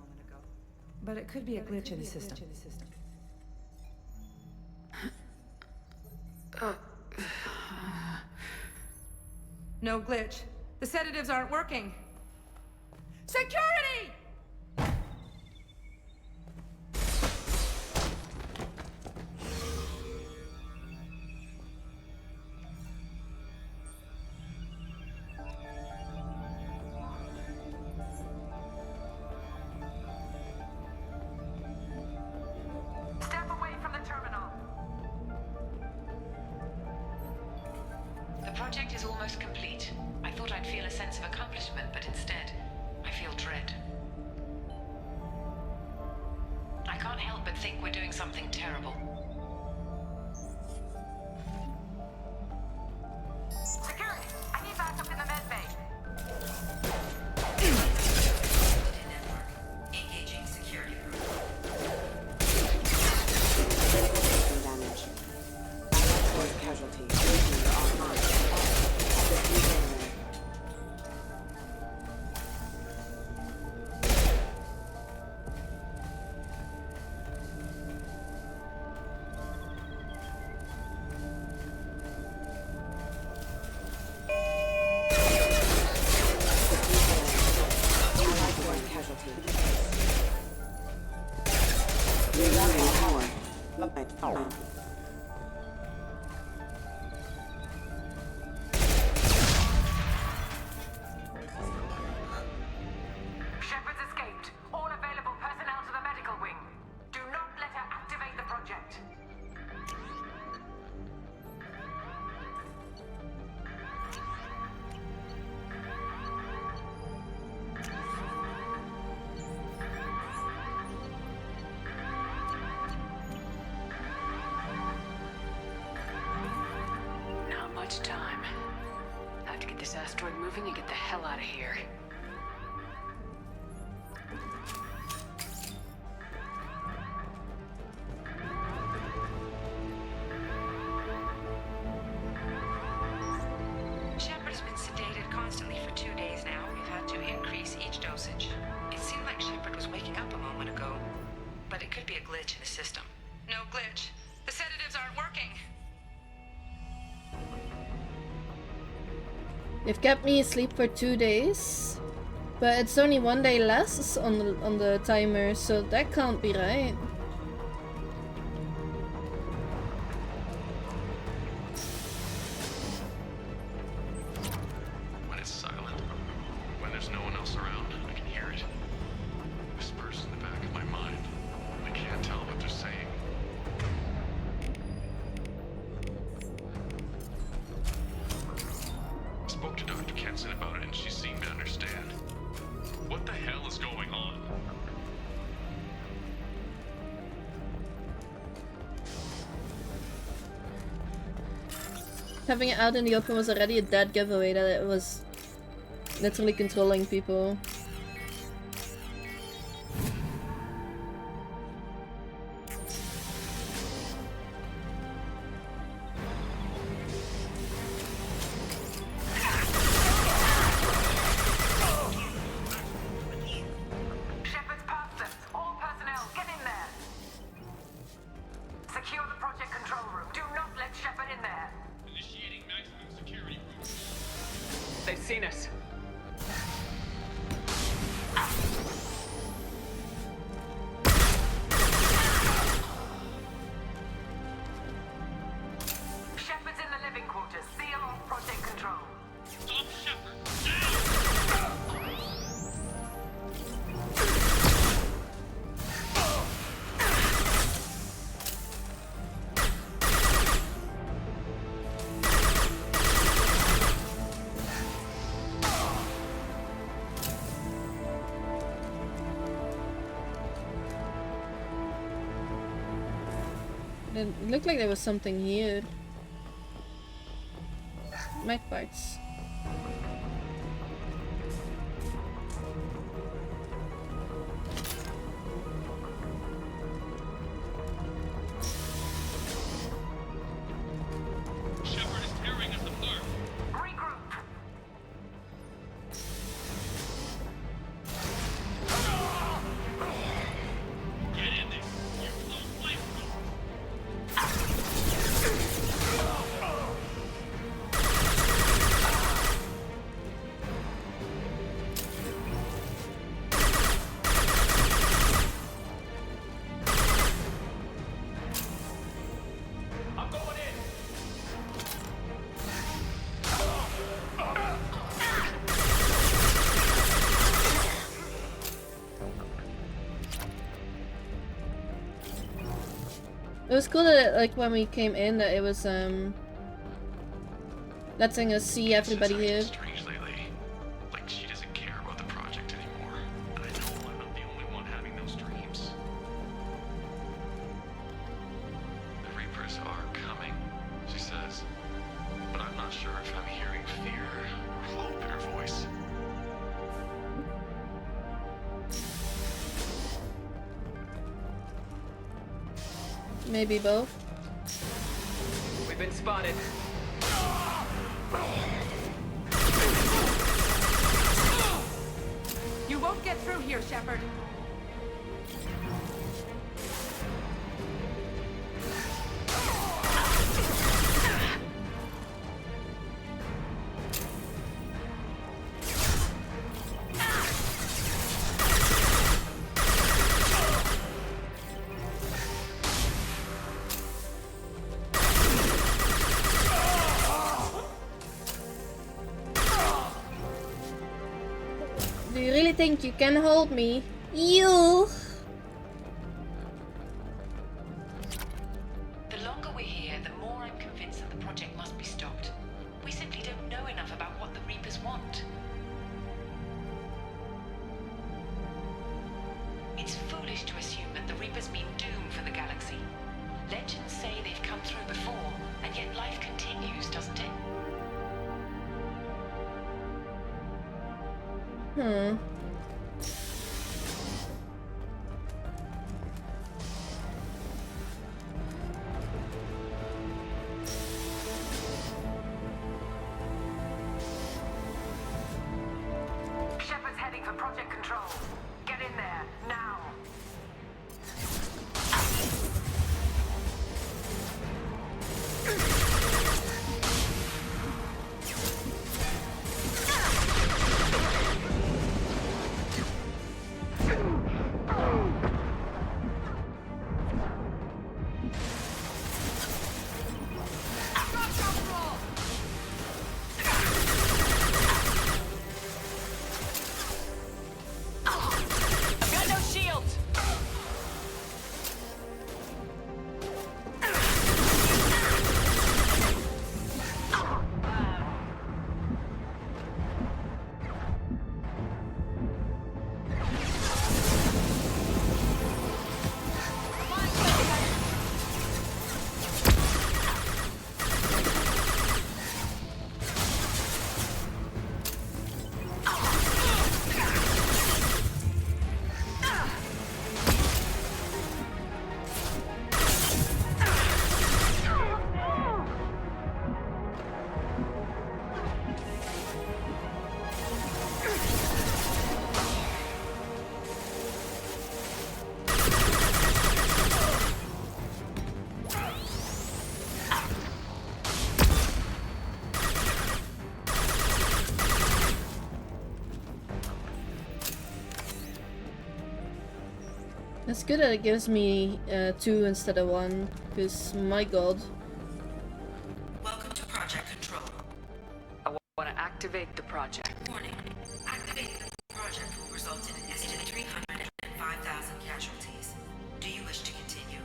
But it could be a glitch in the system. No glitch. The sedatives aren't working. Security! Step away from the terminal. The project is almost complete. I thought I'd feel a sense of accomplishment, but instead, I feel dread. I can't help but think we're doing something terrible. Security! I need backup in the med bay. Engaging security group. Damage. Allied casualty. Prisoner online. Casualty. Rerouting power. Power. Shepard's escaped. All available personnel to the medical wing. Do not let her activate the project. Not much time. I have to get this asteroid moving and get the hell out of here. Shepard has been sedated constantly for 2 days now. We've had to increase each dosage. It seemed like Shepard was waking up a moment ago. But it could be a glitch in the system. No glitch. The sedatives aren't working. They've kept me asleep for 2 days, but it's only 1 day less on the timer, so that can't be right. When it's silent, when there's no one else around, I can hear it. Whispers in the back of my mind. I can't tell what they're saying. I spoke to Dr. Kenson about it and she seemed to understand. What the hell is going on? Having it out in the open was already a dead giveaway that it was literally controlling people. Shepard's past us. All personnel, get in there. Secure the project control room. Do not let Shepard in there. Initiating maximum security rules. They've seen us. Shepard's in the living quarters. Seal off project control. Stop Shepard! It looked like there was something here. Mag parts. Shepard is tearing us apart. Regroup. Get in there. You're so flammable. I'm going in. It was cool that, like, when we came in, that it was, letting us see everybody here. Strange lately. Like she doesn't care about the project anymore. And I know I'm not the only one having those dreams. The Reapers are coming, she says. But I'm not sure if I'm hearing fear or hope in her voice. Maybe both. We've been spotted. You won't get through here, Shepard. Do you really think you can hold me? You! The longer we're here, the more I'm convinced that the project must be stopped. We simply don't know enough about what the Reapers want. It's foolish to assume that the Reapers mean doom for the galaxy. Legends say they've come through before, and yet life continues, doesn't it? Shepard's heading for Project Control. Get in there, now. It's good that it gives me 2 instead of 1, because my god. Welcome to Project Control. I want to activate the project. Warning. Activating the project will result in an estimated 305,000 casualties. Do you wish to continue?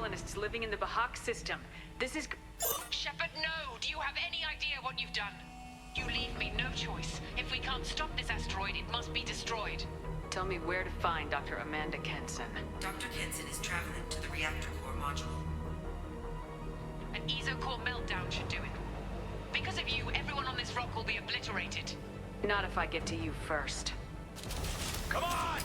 colonists living in the Bahak system. This is... Shepard, no! Do you have any idea what you've done? You leave me no choice. If we can't stop this asteroid, it must be destroyed. Tell me where to find Dr. Amanda Kenson. Dr. Kenson is traveling to the reactor core module. An ESO-core meltdown should do it. Because of you, everyone on this rock will be obliterated. Not if I get to you first. Come on!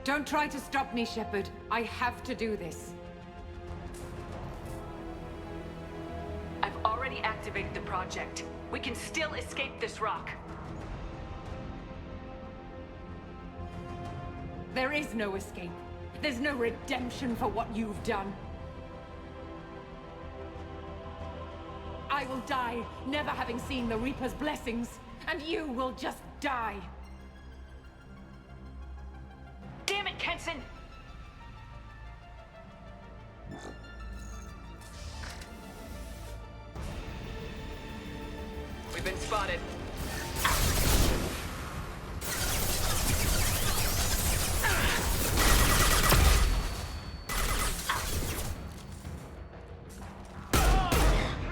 Don't try to stop me, Shepard. I have to do this. I've already activated the project. We can still escape this rock. There is no escape. There's no redemption for what you've done. I will die, never having seen the Reaper's blessings, and you will just die. Damn it, Kenson! We've been spotted.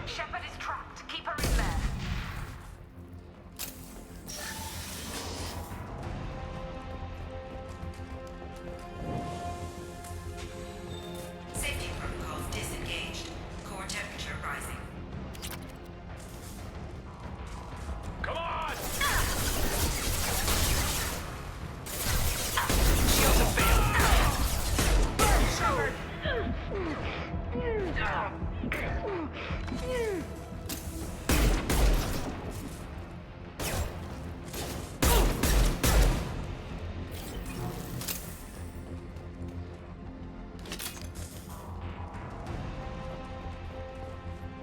Shepard is trapped. Keep her in there. Safety protocols disengaged. Core temperature rising. Come on! Shields have failed. Burn, Shepard!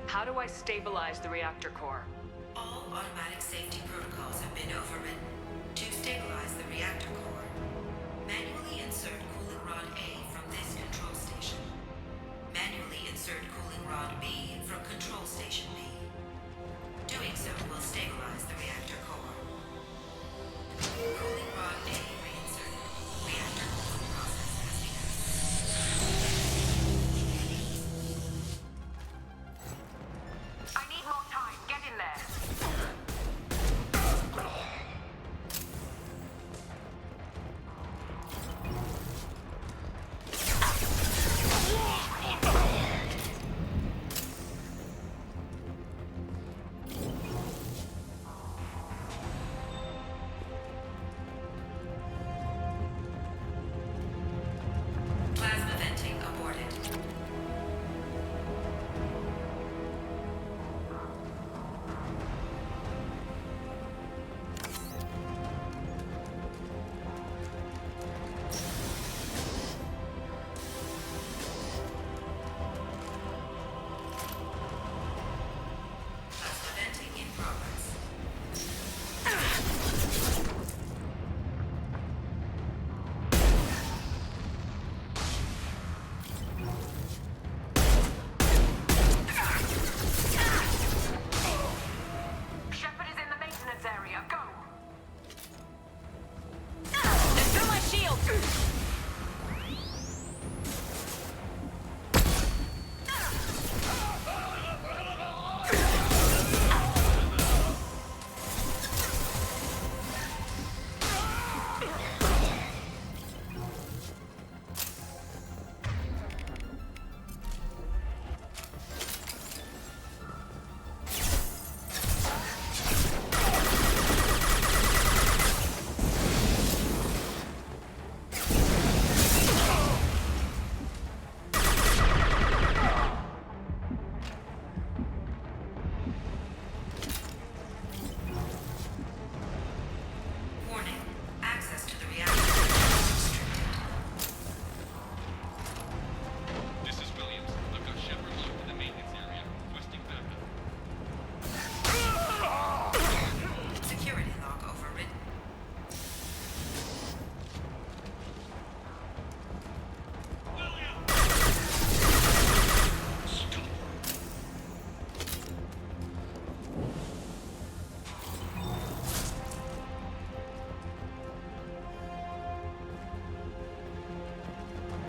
How do I stabilize the reactor core? All automatic safety protocols have been overridden. To stabilize the reactor core, manually insert cooling rod A from this control station. Manually insert cooling rod B from control station B. Doing so will stabilize the reactor core. Cooling rod A reinserted. Reactor cooling process has begun. I need more time. Get in there.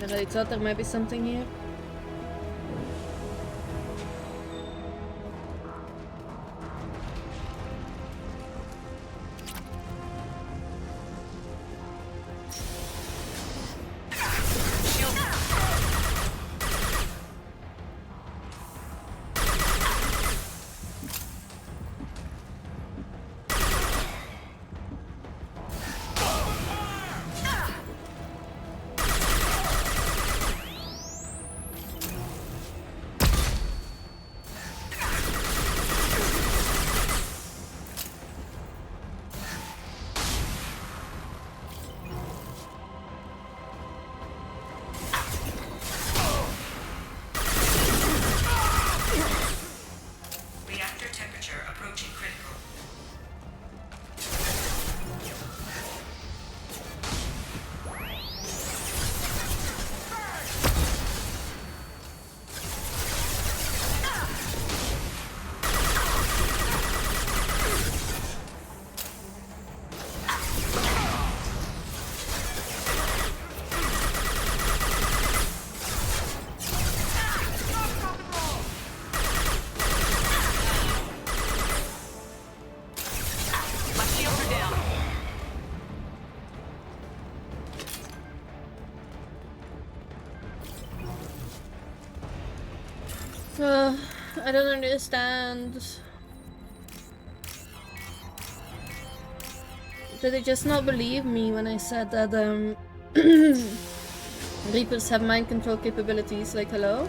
I really thought there might be something here. I don't understand. Did they just not believe me when I said that Reapers have mind control capabilities? Like, hello?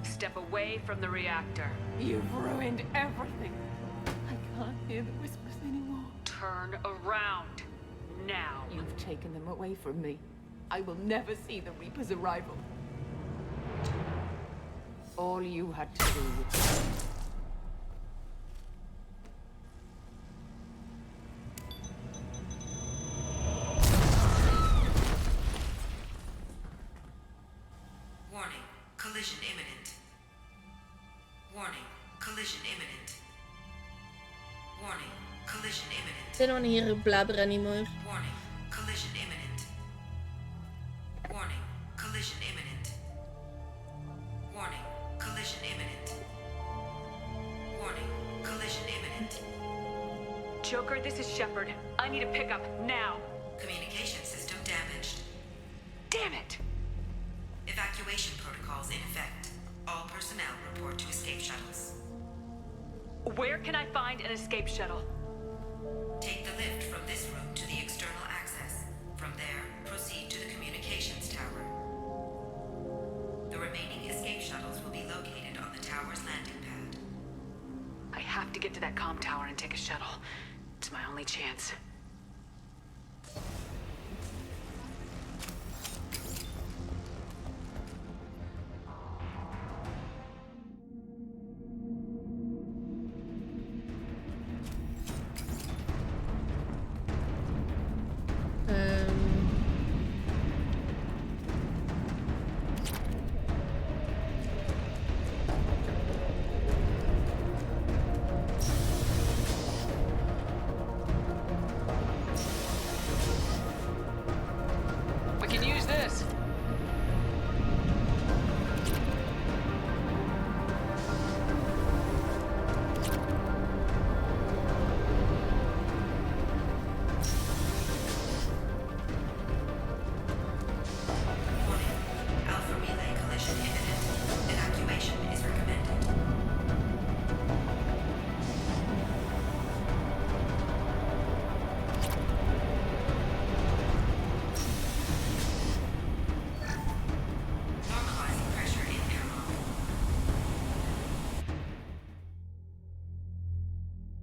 Step away from the reactor. You've ruined everything. I can't hear the whispers anymore. Turn around. Now. You've taken them away from me. I will never see the Reaper's arrival. All you had to do was... Warning. Collision imminent. Warning. Collision imminent. Warning. Collision imminent. I don't want to hear blabber anymore. Warning. Collision imminent. Warning. Collision imminent. Warning. Collision imminent. Warning. Collision imminent. Joker, this is Shepard. I need a pickup now. Communication system damaged. Damn it! Evacuation protocols in effect. All personnel report to escape shuttles. Where can I find an escape shuttle? Take the lift from this room to the external access. From there, proceed to the communications tower. The remaining escape shuttles will be located on the tower's landing pad. I have to get to that comm tower and take a shuttle. It's my only chance.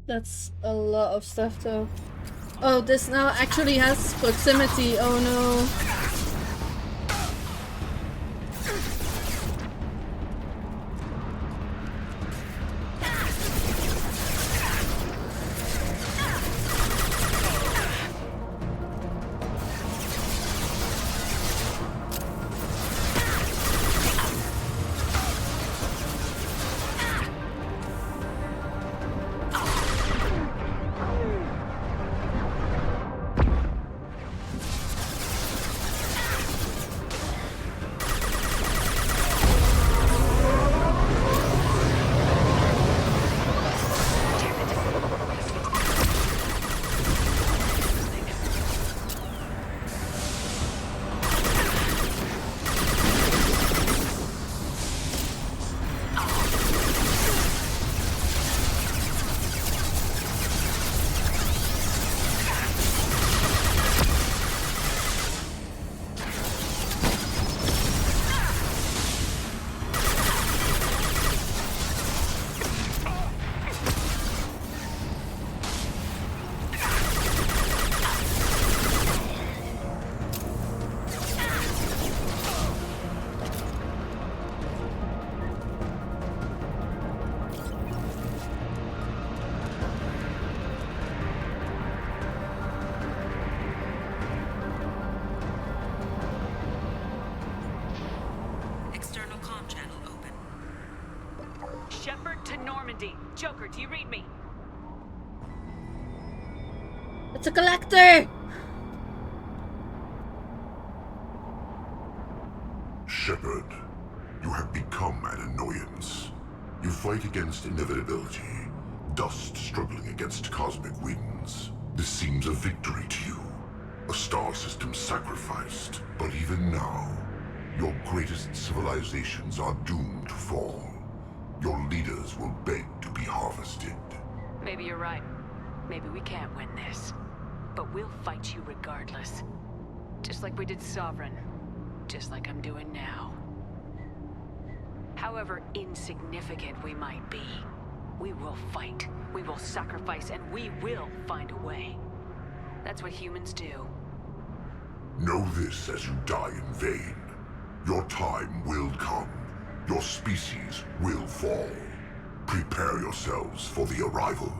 That's a lot of stuff though. Oh, this now actually has proximity. Oh no. Normandy. Joker, do you read me? It's a collector! Shepard, you have become an annoyance. You fight against inevitability, dust struggling against cosmic winds. This seems a victory to you, a star system sacrificed. But even now, your greatest civilizations are doomed to fall. Your leaders will beg to be harvested. Maybe you're right. Maybe we can't win this. But we'll fight you regardless. Just like we did Sovereign. Just like I'm doing now. However insignificant we might be, we will fight, we will sacrifice, and we will find a way. That's what humans do. Know this as you die in vain. Your time will come. Your species will fall. Prepare yourselves for the arrival.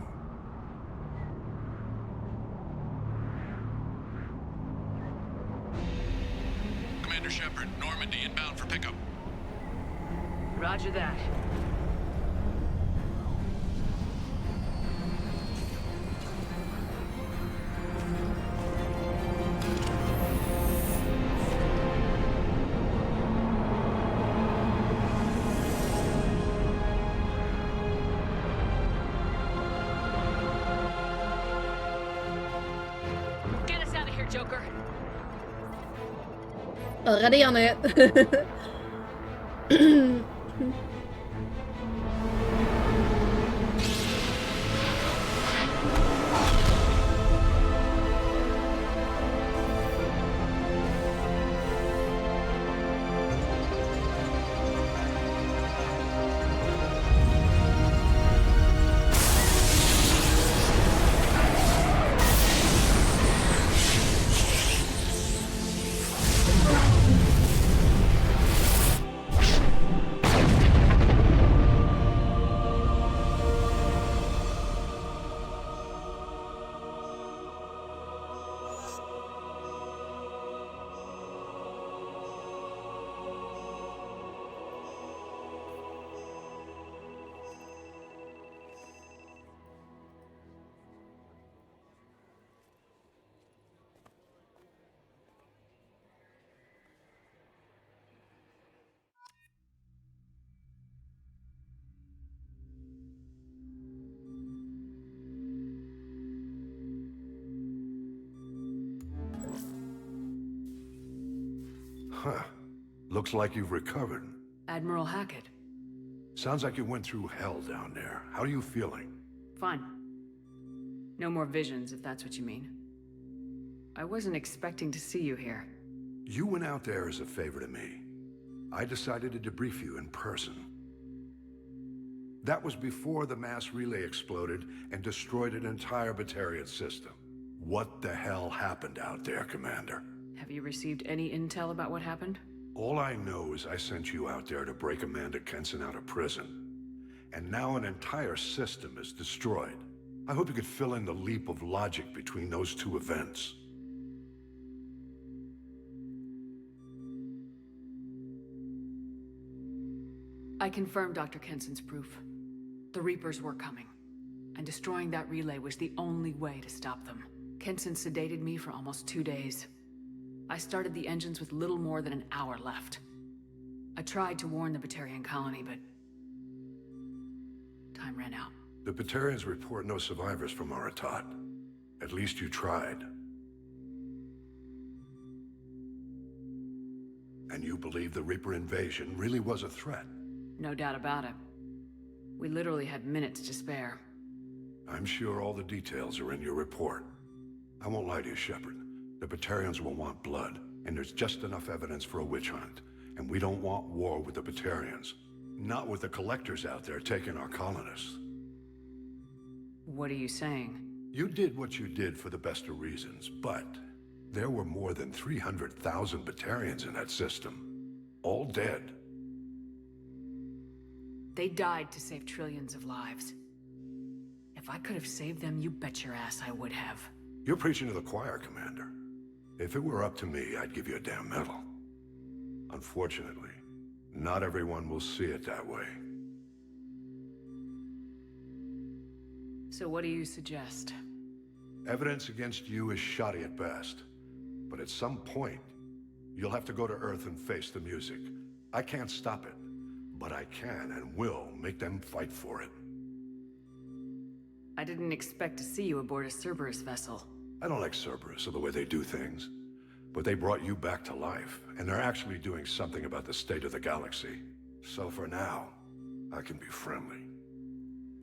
Commander Shepard, Normandy inbound for pickup. Roger that. Get us out of here, Joker. Already on it. Huh. Looks like you've recovered. Admiral Hackett. Sounds like you went through hell down there. How are you feeling? Fine. No more visions, if that's what you mean. I wasn't expecting to see you here. You went out there as a favor to me. I decided to debrief you in person. That was before the mass relay exploded and destroyed an entire Batarian system. What the hell happened out there, Commander? Have you received any intel about what happened? All I know is I sent you out there to break Amanda Kenson out of prison. And now an entire system is destroyed. I hope you could fill in the leap of logic between those two events. I confirmed Dr. Kenson's proof. The Reapers were coming, and destroying that relay was the only way to stop them. Kenson sedated me for almost 2 days. I started the engines with little more than an hour left. I tried to warn the Batarian colony, but time ran out. The Batarians report no survivors from Aratat. At least you tried. And you believe the Reaper invasion really was a threat? No doubt about it. We literally had minutes to spare. I'm sure all the details are in your report. I won't lie to you, Shepard. The Batarians will want blood, and there's just enough evidence for a witch hunt. And we don't want war with the Batarians. Not with the collectors out there taking our colonists. What are you saying? You did what you did for the best of reasons, but there were more than 300,000 Batarians in that system. All dead. They died to save trillions of lives. If I could have saved them, you bet your ass I would have. You're preaching to the choir, Commander. If it were up to me, I'd give you a damn medal. Unfortunately, not everyone will see it that way. So what do you suggest? Evidence against you is shoddy at best. But at some point, you'll have to go to Earth and face the music. I can't stop it, but I can and will make them fight for it. I didn't expect to see you aboard a Cerberus vessel. I don't like Cerberus or the way they do things. But they brought you back to life, and they're actually doing something about the state of the galaxy. So for now, I can be friendly.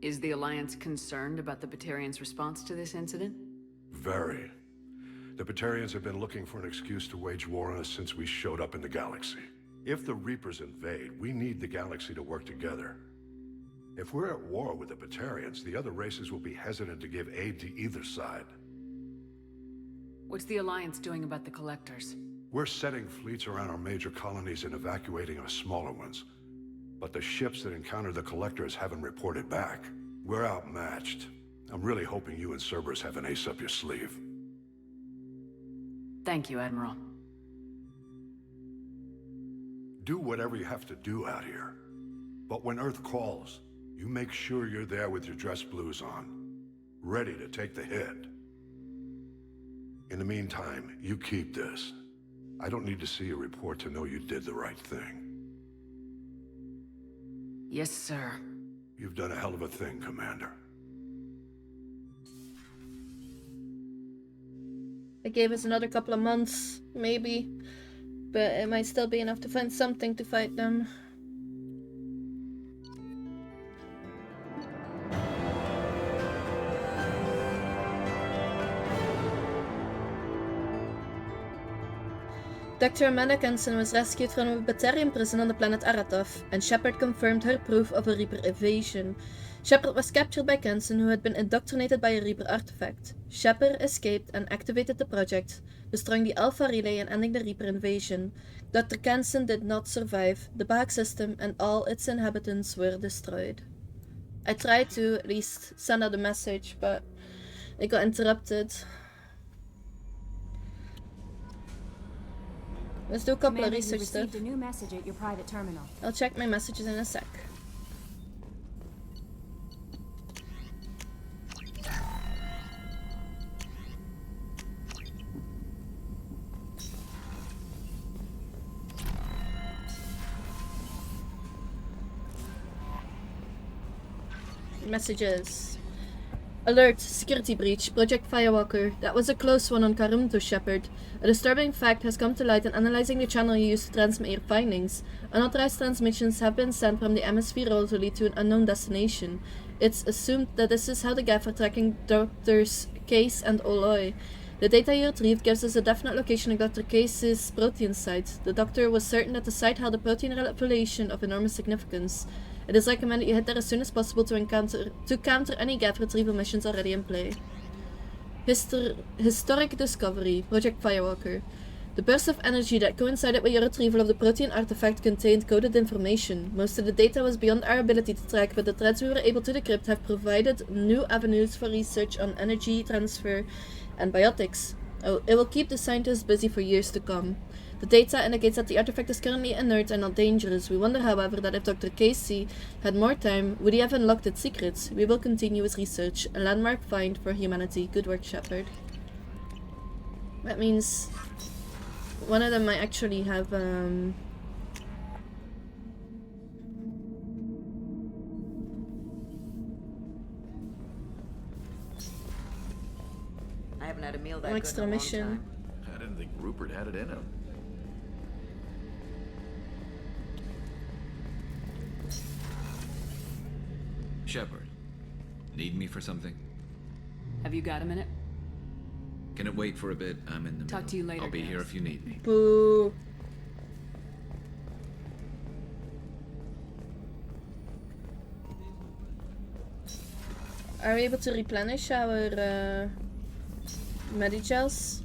Is the Alliance concerned about the Batarians' response to this incident? Very. The Batarians have been looking for an excuse to wage war on us since we showed up in the galaxy. If the Reapers invade, we need the galaxy to work together. If we're at war with the Batarians, the other races will be hesitant to give aid to either side. What's the Alliance doing about the Collectors? We're setting fleets around our major colonies and evacuating our smaller ones. But the ships that encounter the Collectors haven't reported back. We're outmatched. I'm really hoping you and Cerberus have an ace up your sleeve. Thank you, Admiral. Do whatever you have to do out here. But when Earth calls, you make sure you're there with your dress blues on, ready to take the hit. In the meantime, you keep this. I don't need to see a report to know you did the right thing. Yes, sir. You've done a hell of a thing, Commander. It gave us another couple of months, maybe. But it might still be enough to find something to fight them. Dr. Amanda Kenson was rescued from a Batarian prison on the planet Aratov, and Shepard confirmed her proof of a Reaper invasion. Shepard was captured by Kenson, who had been indoctrinated by a Reaper artifact. Shepard escaped and activated the project, destroying the Alpha Relay and ending the Reaper invasion. Dr. Kenson did not survive. The Bahag system and all its inhabitants were destroyed. I tried to at least send out a message, but it got interrupted. Let's do a couple of research stuff. Received a new message at your private terminal. I'll check my messages in a sec. Messages. Alert, security breach, Project Firewalker. That was a close one on Karum to Shepard. A disturbing fact has come to light in analyzing the channel you used to transmit your findings. Unauthorized transmissions have been sent from the MS-3 roll to lead to an unknown destination. It's assumed that this is how the Geth are tracking Drs. Case and Oloy. The data you retrieved gives us a definite location of Dr. Case's protein site. The doctor was certain that the site held a protein revelation of enormous significance. It is recommended you head there as soon as possible to counter any Geth retrieval missions already in play. Historic discovery, Project Firewalker. The burst of energy that coincided with your retrieval of the protein artifact contained coded information. Most of the data was beyond our ability to track, but the threads we were able to decrypt have provided new avenues for research on energy transfer and biotics. It will keep the scientists busy for years to come. The data indicates that the artifact is currently inert and not dangerous. We wonder, however, that if Dr. Casey had more time, would he have unlocked its secrets? We will continue his research. A landmark find for humanity. Good work, Shepard. That means one of them might actually have, I haven't had a meal that an good extra in a long mission. time. I didn't think Rupert had it in him. Shepard, need me for something? Have you got a minute? Can it wait for a bit? I'm in the Talk middle. to you later, I'll be here Gams. if you need me. Boo. Are we able to replenish our Medigels?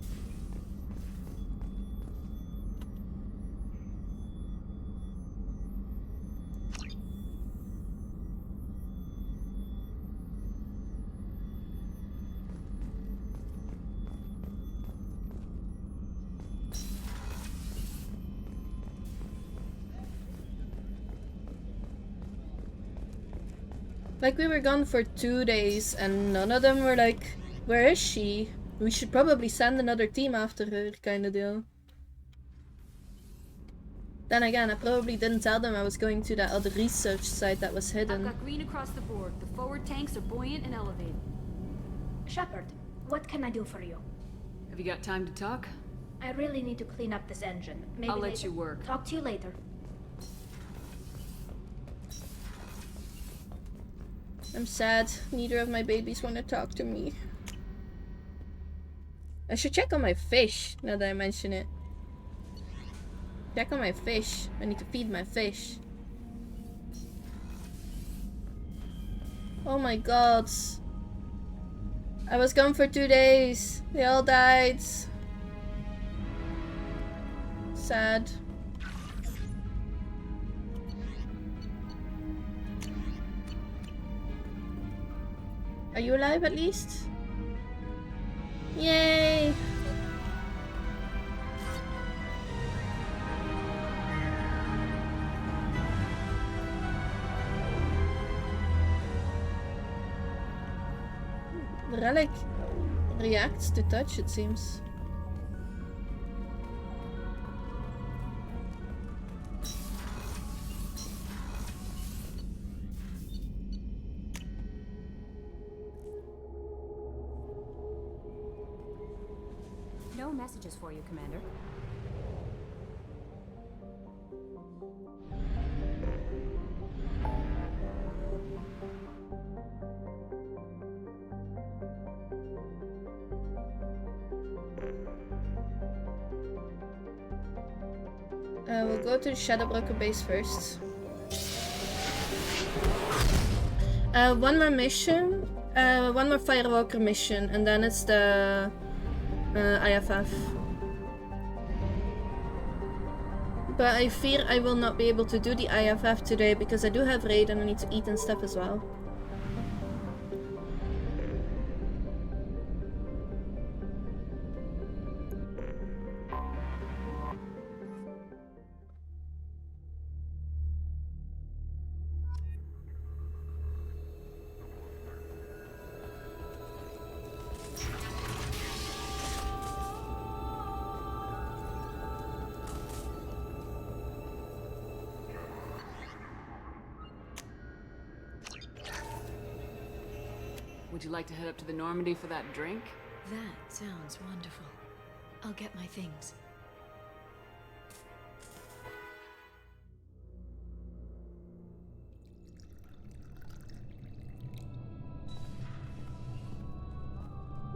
Like, we were gone for 2 days and none of them were like, where is she? We should probably send another team after her, kind of deal. Then again, I probably didn't tell them I was going to that other research site that was hidden. I've got green across the board. The forward tanks are buoyant and elevated. Shepard, what can I do for you? Have you got time to talk? I really need to clean up this engine. Maybe I'll let later. you work. Talk to you later. I'm sad. Neither of my babies want to talk to me. I should check on my fish, now that I mention it. Check on my fish. I need to feed my fish. Oh my god. I was gone for 2 days. They all died. Sad. Are you alive at least? Yay! The relic reacts to touch, it seems. No messages for you, Commander. We'll go to the Shadowbroker base first. One more mission, one more Firewalker mission, and then it's the IFF. But I fear I will not be able to do the IFF today because I do have raid and I need to eat and stuff as well. Would you like to head up to the Normandy for that drink? That sounds wonderful. I'll get my things.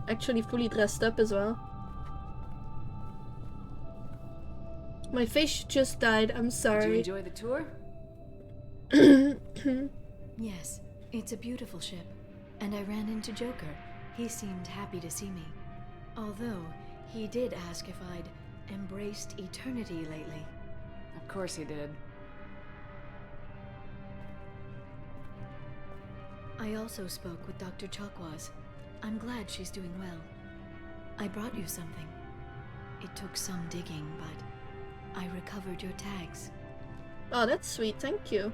Actually fully dressed up as well. My fish just died, I'm sorry. Did you enjoy the tour? Yes, it's a beautiful ship. And I ran into Joker. He seemed happy to see me. Although, he did ask if I'd embraced eternity lately. Of course he did. I also spoke with Dr. Chakwas. I'm glad she's doing well. I brought you something. It took some digging, but I recovered your tags. Oh, that's sweet, thank you.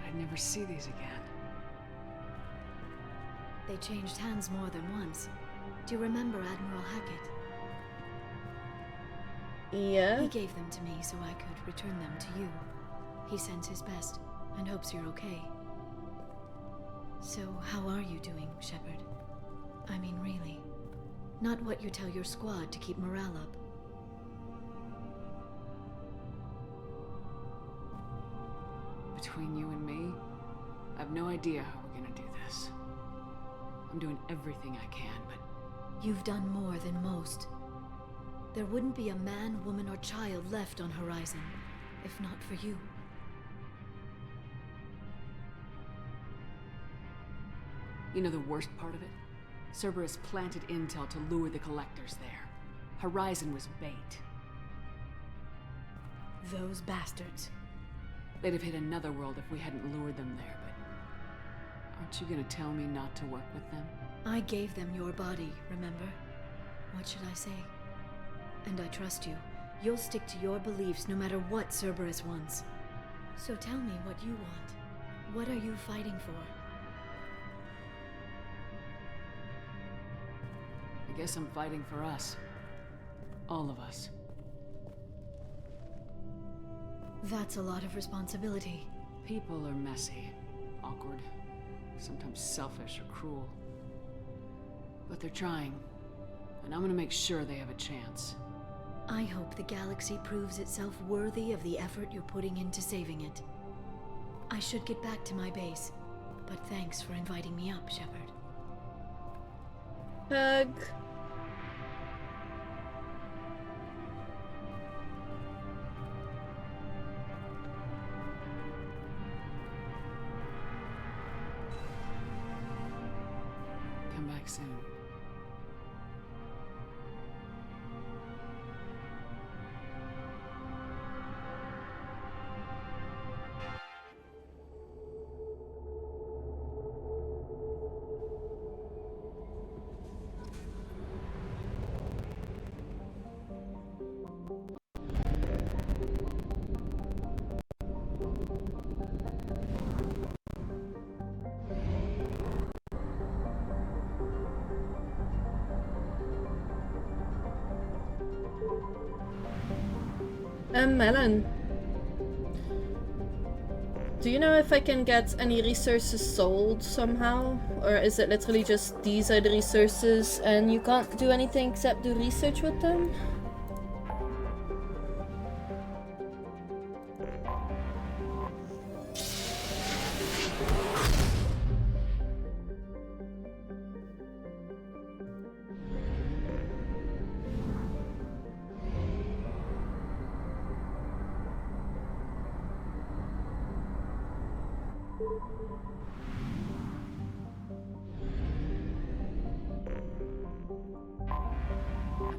I'd never see these again. They changed hands more than once. Do you remember Admiral Hackett? Yeah? He gave them to me so I could return them to you. He sends his best and hopes you're okay. So, how are you doing, Shepard? I mean, really. Not what you tell your squad to keep morale up. Between you and me, I have no idea how we're gonna do this. I'm doing everything I can, but... You've done more than most. There wouldn't be a man, woman, or child left on Horizon, if not for you. You know the worst part of it? Cerberus planted intel to lure the collectors there. Horizon was bait. Those bastards. They'd have hit another world if we hadn't lured them there, but... Aren't you gonna tell me not to work with them? I gave them your body, remember? What should I say? And I trust you. You'll stick to your beliefs no matter what Cerberus wants. So tell me what you want. What are you fighting for? I guess I'm fighting for us. All of us. That's a lot of responsibility. People are messy, awkward, sometimes selfish or cruel. But they're trying, and I'm gonna make sure they have a chance. I hope the galaxy proves itself worthy of the effort you're putting into saving it. I should get back to my base, but thanks for inviting me up, Shepard. Hug. Come back soon. Melon. Do you know if I can get any resources sold somehow? Or is it literally just these are the resources and you can't do anything except do research with them?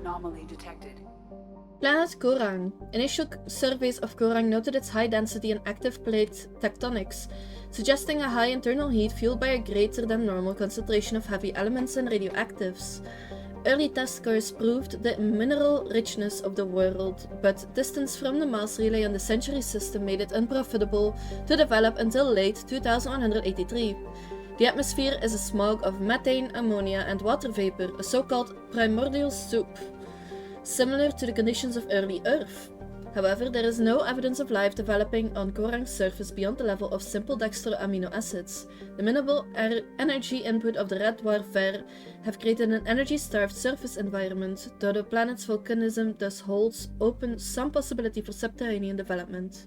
Anomaly detected. Planet Korang. Initial surveys of Korang noted its high density and active plate tectonics, suggesting a high internal heat fueled by a greater than normal concentration of heavy elements and radioactives. Early test scores proved the mineral richness of the world, but distance from the mass relay on the Century system made it unprofitable to develop until late 2183. The atmosphere is a smog of methane, ammonia, and water vapor, a so-called primordial soup, similar to the conditions of early Earth. However, there is no evidence of life developing on Korang's surface beyond the level of simple dextro amino acids. The minimal energy input of the red dwarf Ver have created an energy-starved surface environment, though the planet's volcanism thus holds open some possibility for subterranean development.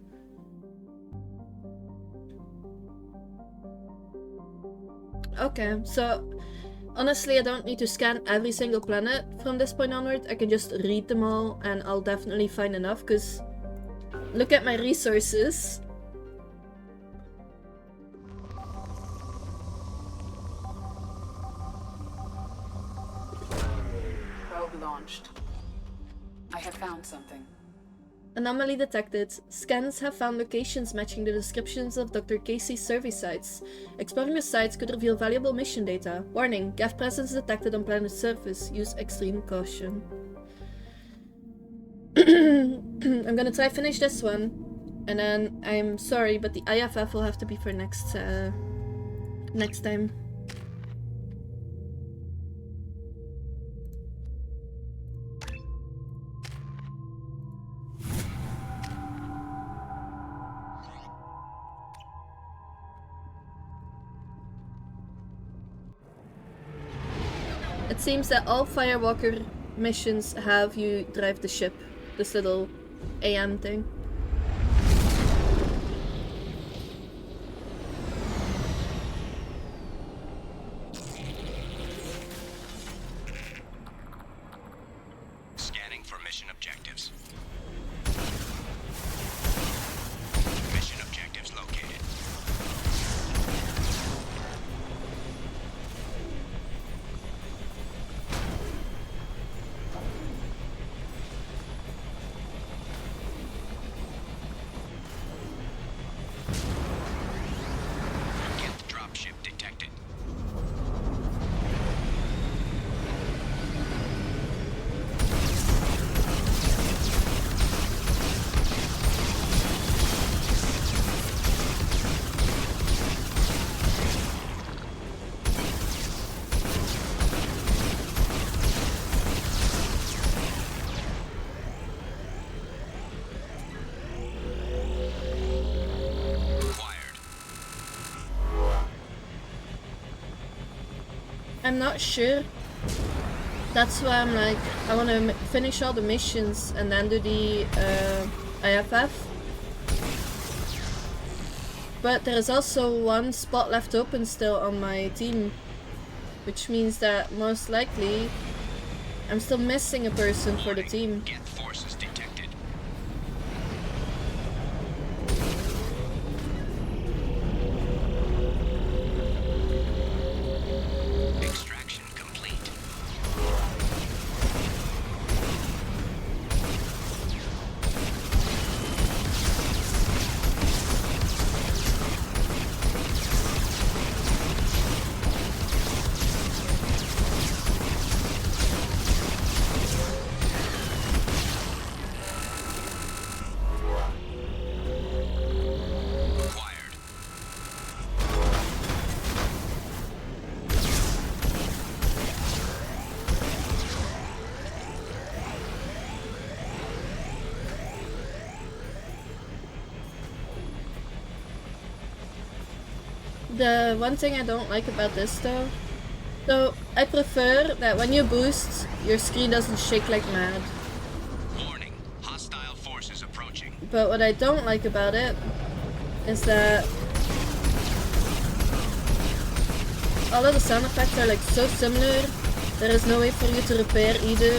Okay, so honestly I don't need to scan every single planet from this point onward. I can just read them all and I'll definitely find enough, because look at my resources. Probe launched. I have found something. Anomaly detected. Scans have found locations matching the descriptions of Dr. Casey's survey sites. Exploring the sites could reveal valuable mission data. Warning, Gav presence detected on planet surface. Use extreme caution. I'm gonna try finish this one. And then, I'm sorry, but the IFF will have to be for next time. It seems that all Firewalker missions have you drive the ship. This little AM thing. Scanning for mission objectives. Mission objectives located. I'm not sure. That's why I'm like, I want to finish all the missions and then do the IFF. But there is also one spot left open still on my team, which means that most likely I'm still missing a person for the team. Get forces detected. Extraction complete. The one thing I don't like about this though, so I prefer that when you boost, your screen doesn't shake like mad. Warning, hostile forces approaching. But what I don't like about it is that all of the sound effects are like so similar, there is no way for you to repair either.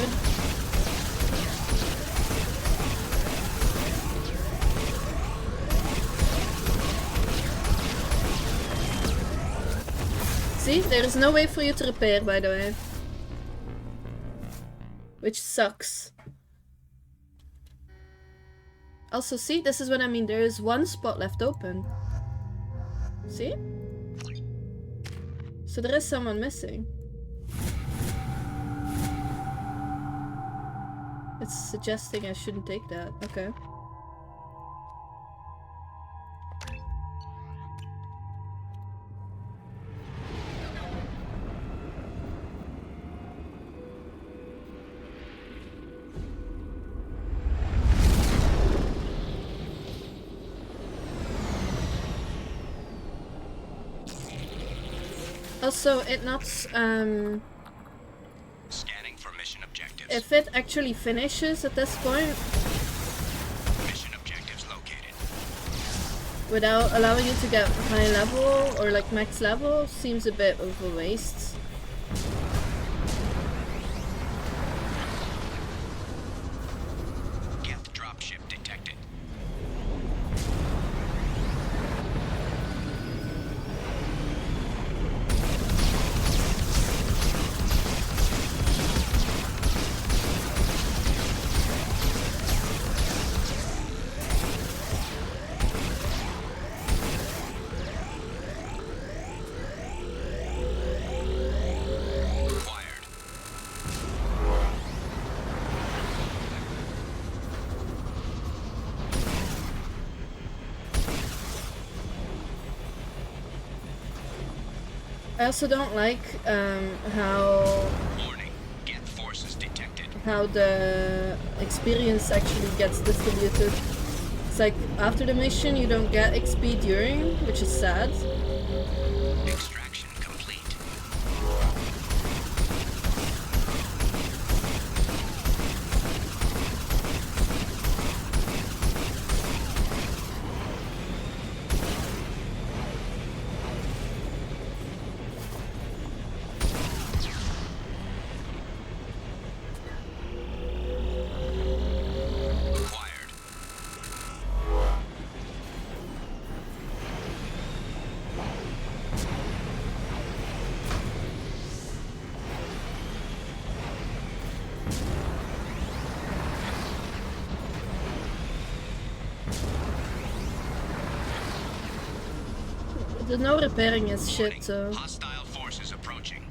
See, there is no way for you to repair, by the way. Which sucks. Also, see, this is what I mean. There is one spot left open. See? So there is someone missing. It's suggesting I shouldn't take that. Okay. Also, it not Scanning for mission objectives. if it actually finishes at this point Mission objectives located. without allowing you to get high level or like max level seems a bit of a waste. Geth dropship detected. I also don't like how Warning, Geth forces detected. how the experience actually gets distributed. It's like after the mission you don't get XP during, which is sad. Extraction complete. The no repairing is shit, so. Hostile forces approaching.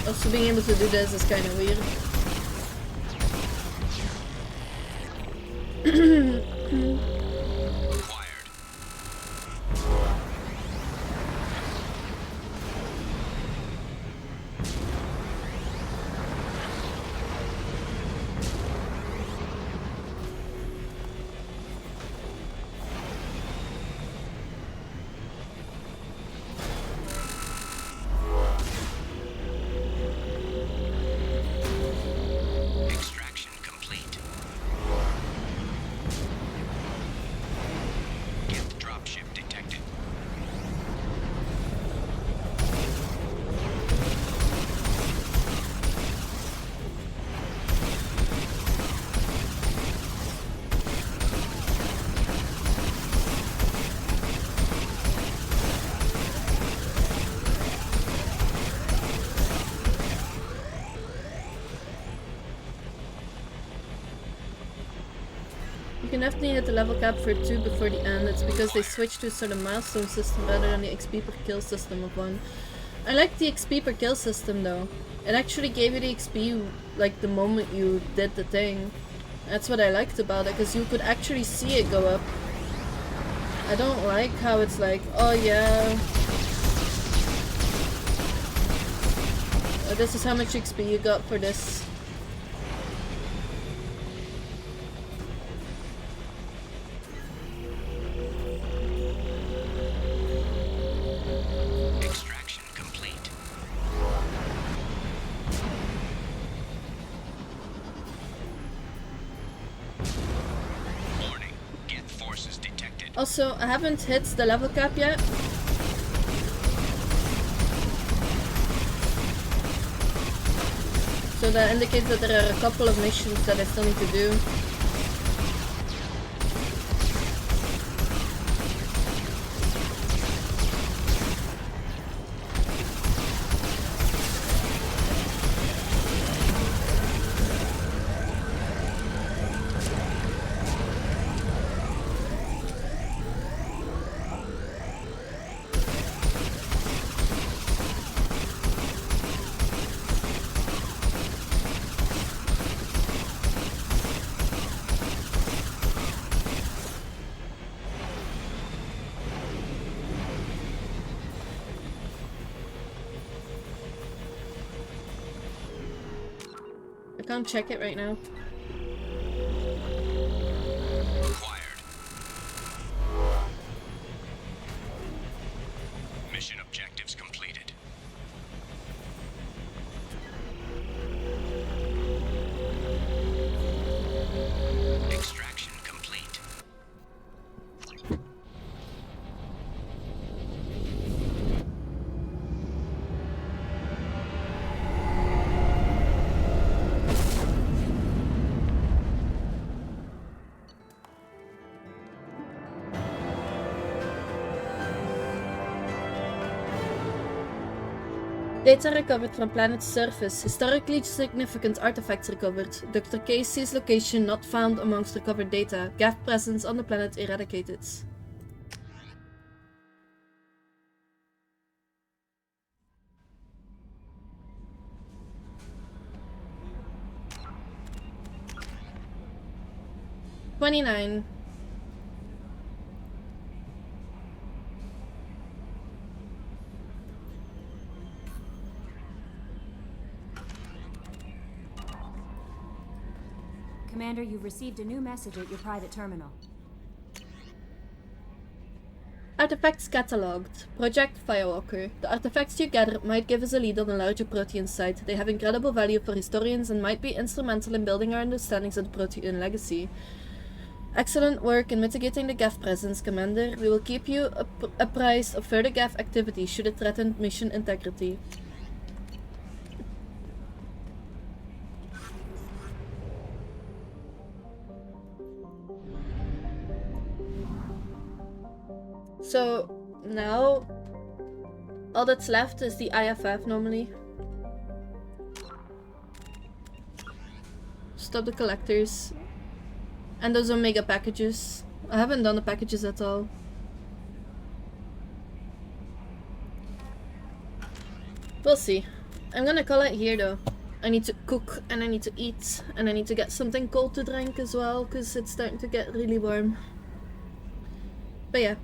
Also being able to do this is kind of weird. can definitely hit the level cap for 2 before the end. It's because they switched to a sort of milestone system rather than the XP per kill system of 1. I like the XP per kill system though. It actually gave you the XP like the moment you did the thing. That's what I liked about it, because you could actually see it go up. I don't like how it's like, oh yeah, this is how much XP you got for this. Extraction complete. Warning. Geth forces detected. Also, I haven't hit the level cap yet. So that indicates that there are a couple of missions that I still need to do. I can't check it right now. Mission objectives completed. Extraction complete. Data recovered from planet's surface. Historically significant artifacts recovered. Dr. Casey's location not found amongst recovered data. Geth presence on the planet eradicated. $29. Commander, you've received a new message at your private terminal. Artifacts catalogued. Project Firewalker. The artifacts you gathered might give us a lead on a larger Protean site. They have incredible value for historians and might be instrumental in building our understandings of the Protean legacy. Excellent work in mitigating the Geth presence, Commander. We will keep you apprised of further Geth activity should it threaten mission integrity. So now all that's left is the IFF normally. Stop the collectors. And those Omega packages. I haven't done the packages at all. We'll see. I'm gonna call it here though. I need to cook and I need to eat and I need to get something cold to drink as well because it's starting to get really warm. But yeah,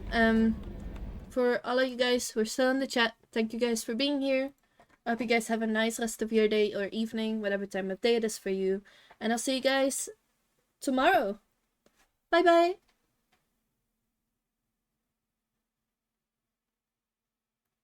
for all of you guys who are still in the chat, thank you guys for being here. I hope you guys have a nice rest of your day or evening, whatever time of day it is for you. And I'll see you guys tomorrow. Bye bye!